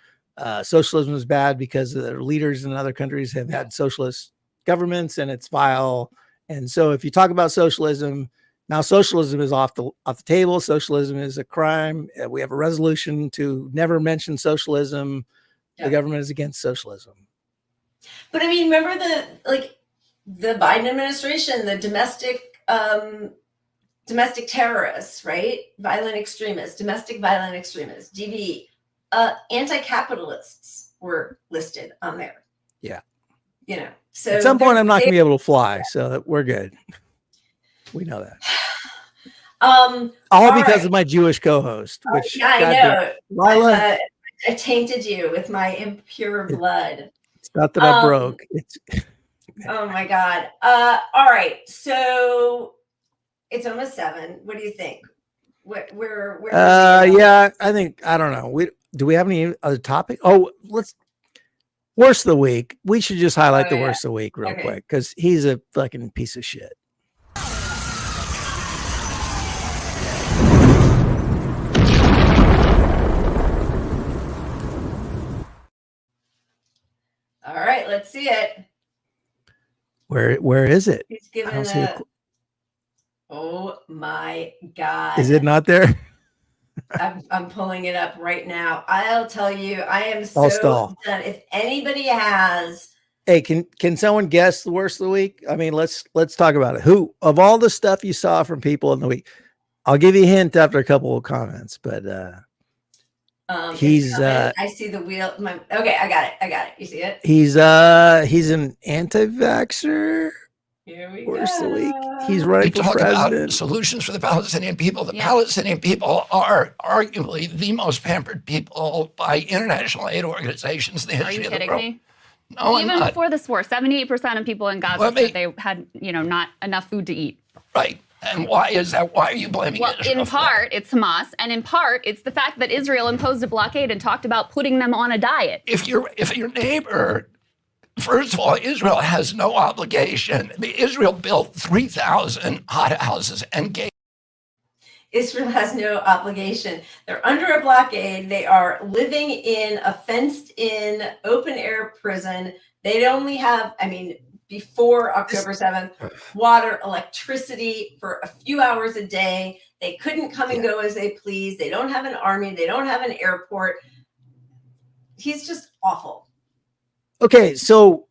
socialism is bad because the leaders in other countries have had socialist governments and it's vile. And so if you talk about socialism, now socialism is off the table. Socialism is a crime. We have a resolution to never mention socialism. Yeah. The government is against socialism. But I mean, remember the Biden administration, the domestic terrorists, right? Violent extremists, domestic violent extremists, DV, anti-capitalists were listed on there. Yeah. So at some point I'm not going to be able to fly, so we're good. We know that. All because of my Jewish co-host, which I know. Lila, I tainted you with my impure blood. It's not that I broke. It's oh my God. All right. So it's almost 7. What do you think? Where yeah, I don't know. Do we have any other topic? Oh, worst of the week. We should just highlight the worst of the week real quick because he's a fucking piece of shit. All right, let's see it. Where is it? He's given oh my God. Is it not there? I'm pulling it up right now. I'll tell you, I am so done. If anybody has, hey, can someone guess the worst of the week? I mean, let's talk about it. Who of all the stuff you saw from people in the week? I'll give you a hint after a couple of comments, but he's I see the wheel. Okay, I got it. You see it? He's an anti-vaxxer. Here we Worst go. of the week. He's running for president. About solutions for the Palestinian people. The Palestinian people are arguably the most pampered people by international aid organizations in the history of the world. Are you kidding me? No, even before this war, 78% of people in Gaza said they had, not enough food to eat. Right. And why is that? Why are you blaming Israel? In part, it's Hamas, and in part, it's the fact that Israel imposed a blockade and talked about putting them on a diet. If your neighbor, first of all, Israel has no obligation. Israel built 3,000 hothouses and gave. Israel has no obligation. They're under a blockade. They are living in a fenced-in, open-air prison. They'd only have, before October 7th, water, electricity for a few hours a day. They couldn't come and go as they please. They don't have an army. They don't have an airport. He's just awful. Okay, so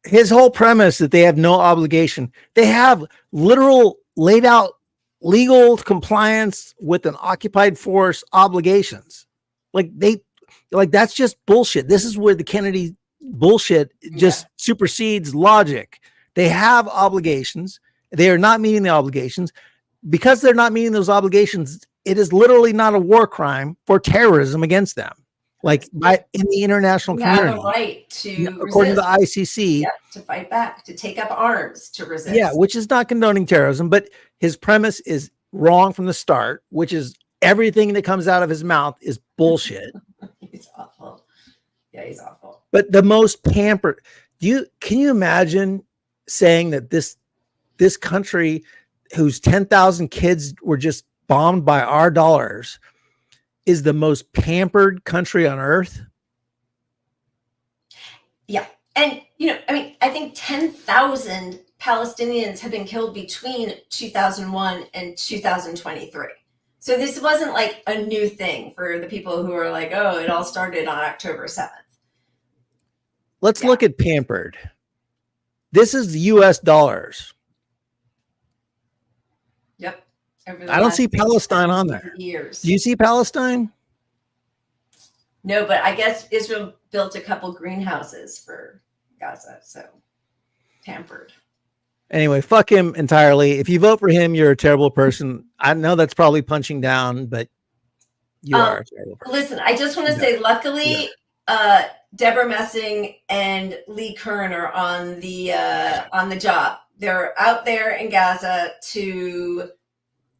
his whole premise that they have no obligation, they have literal laid out legal compliance with an occupied force obligations. That's just bullshit. This is where the Kennedy bullshit just supersedes logic. They have obligations. They are not meeting the obligations. Because they're not meeting those obligations, it is literally not a war crime for terrorism against them. In the international community. Have a right to according resist. to the ICC. To fight back, to take up arms, to resist. Yeah, which is not condoning terrorism, but his premise is wrong from the start, which is everything that comes out of his mouth is bullshit. He's awful. Yeah, he's awful. But the most pampered, can you imagine saying that this country whose 10,000 kids were just bombed by our dollars is the most pampered country on earth? Yeah. And, I think 10,000 Palestinians have been killed between 2001 and 2023. So this wasn't like a new thing for the people who are like, oh, it all started on October 7th. Let's look at Pampered. This is US dollars. Yep. I don't see Palestine on there. Years. Do you see Palestine? No, but I guess Israel built a couple greenhouses for Gaza, so Pampered. Anyway, fuck him entirely. If you vote for him, you're a terrible person. I know that's probably punching down, but you are a terrible person. Listen, I just want to say, luckily, Deborah Messing and Lee Kern are on the job. They're out there in Gaza to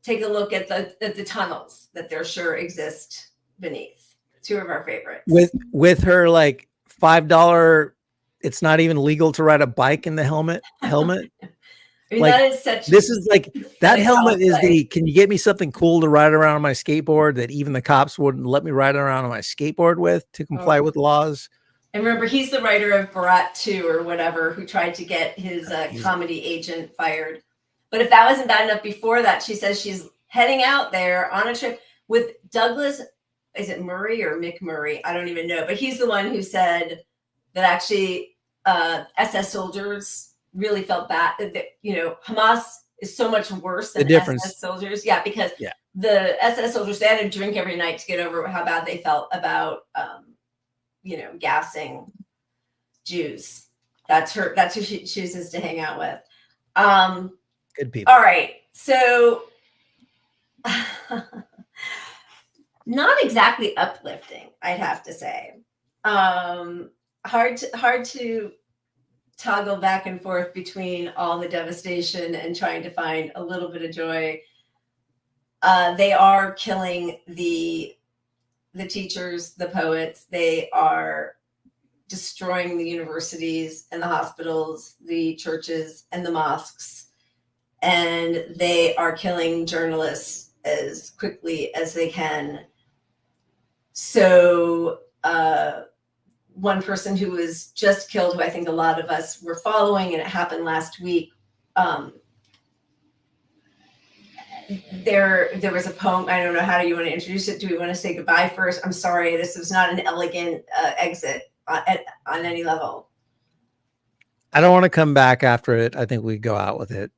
take a look at the tunnels that they're sure exist beneath. Two of our favorites. With her like $5, it's not even legal to ride a bike in the helmet. I mean, like, that is such. This is like that like helmet is the. Can you get me something cool to ride around on my skateboard that even the cops wouldn't let me ride around on my skateboard with to comply with laws? And remember, he's the writer of Barat 2 or whatever, who tried to get his comedy agent fired. But if that wasn't bad enough before that, she says she's heading out there on a trip with Douglas. Is it Murray or Mick Murray? I don't even know. But he's the one who said that actually SS soldiers really felt bad. That, you know, Hamas is so much worse than SS soldiers. Yeah, because the SS soldiers, they had to drink every night to get over how bad they felt about, you know, gassing Jews. That's who she chooses to hang out with. Good people. All right. So not exactly uplifting, I'd have to say. Hard to toggle back and forth between all the devastation and trying to find a little bit of joy. They are killing the teachers, the poets. They are destroying the universities and the hospitals, the churches and the mosques. And they are killing journalists as quickly as they can. So one person who was just killed, who I think a lot of us were following, and it happened last week. There was a poem. I don't know, how do you want to introduce it? Do we want to say goodbye first? I'm sorry, this was not an elegant exit on any level. I don't want to come back after it. I think we go out with it.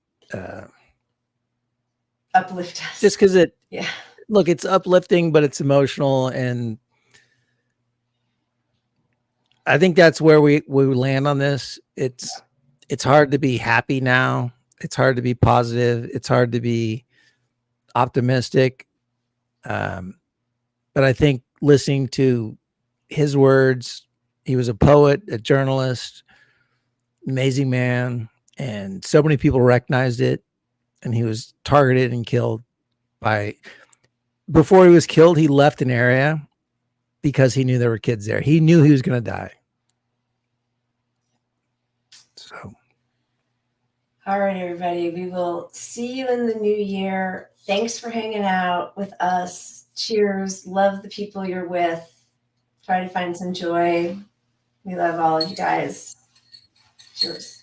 Uplift us. Just because yeah. Look, it's uplifting, but it's emotional, and I think that's where we land on this. It's hard to be happy now. It's hard to be positive. It's hard to be optimistic. But I think listening to his words, he was a poet, a journalist, amazing man, and so many people recognized it, and he was targeted and killed by. Before he was killed, he left an area because he knew there were kids there. He knew he was going to die. So. All right, everybody. We will see you in the new year. Thanks for hanging out with us. Cheers. Love the people you're with. Try to find some joy. We love all of you guys. Cheers.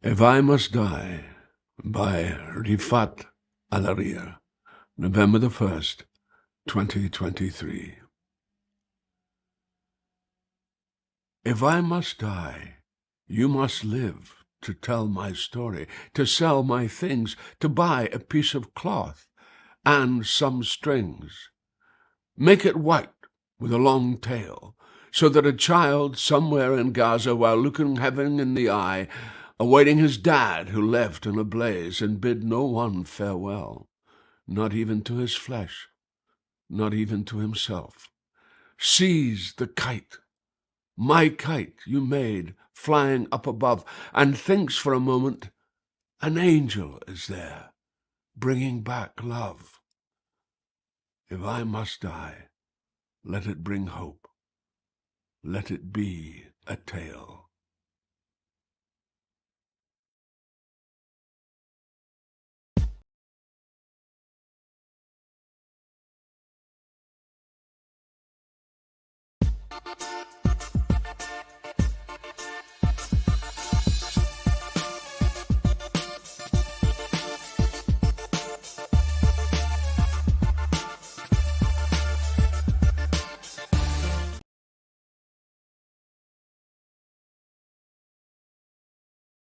If I Must Die by Rifat Alaria, November the 1st, 2023. If I must die, you must live to tell my story, to sell my things, to buy a piece of cloth and some strings. Make it white with a long tail, so that a child somewhere in Gaza, while looking heaven in the eye, awaiting his dad who left in a blaze and bid no one farewell, not even to his flesh, not even to himself, sees the kite, my kite you made, flying up above, and thinks for a moment an angel is there, bringing back love. If I must die, let it bring hope. Let it be a tale.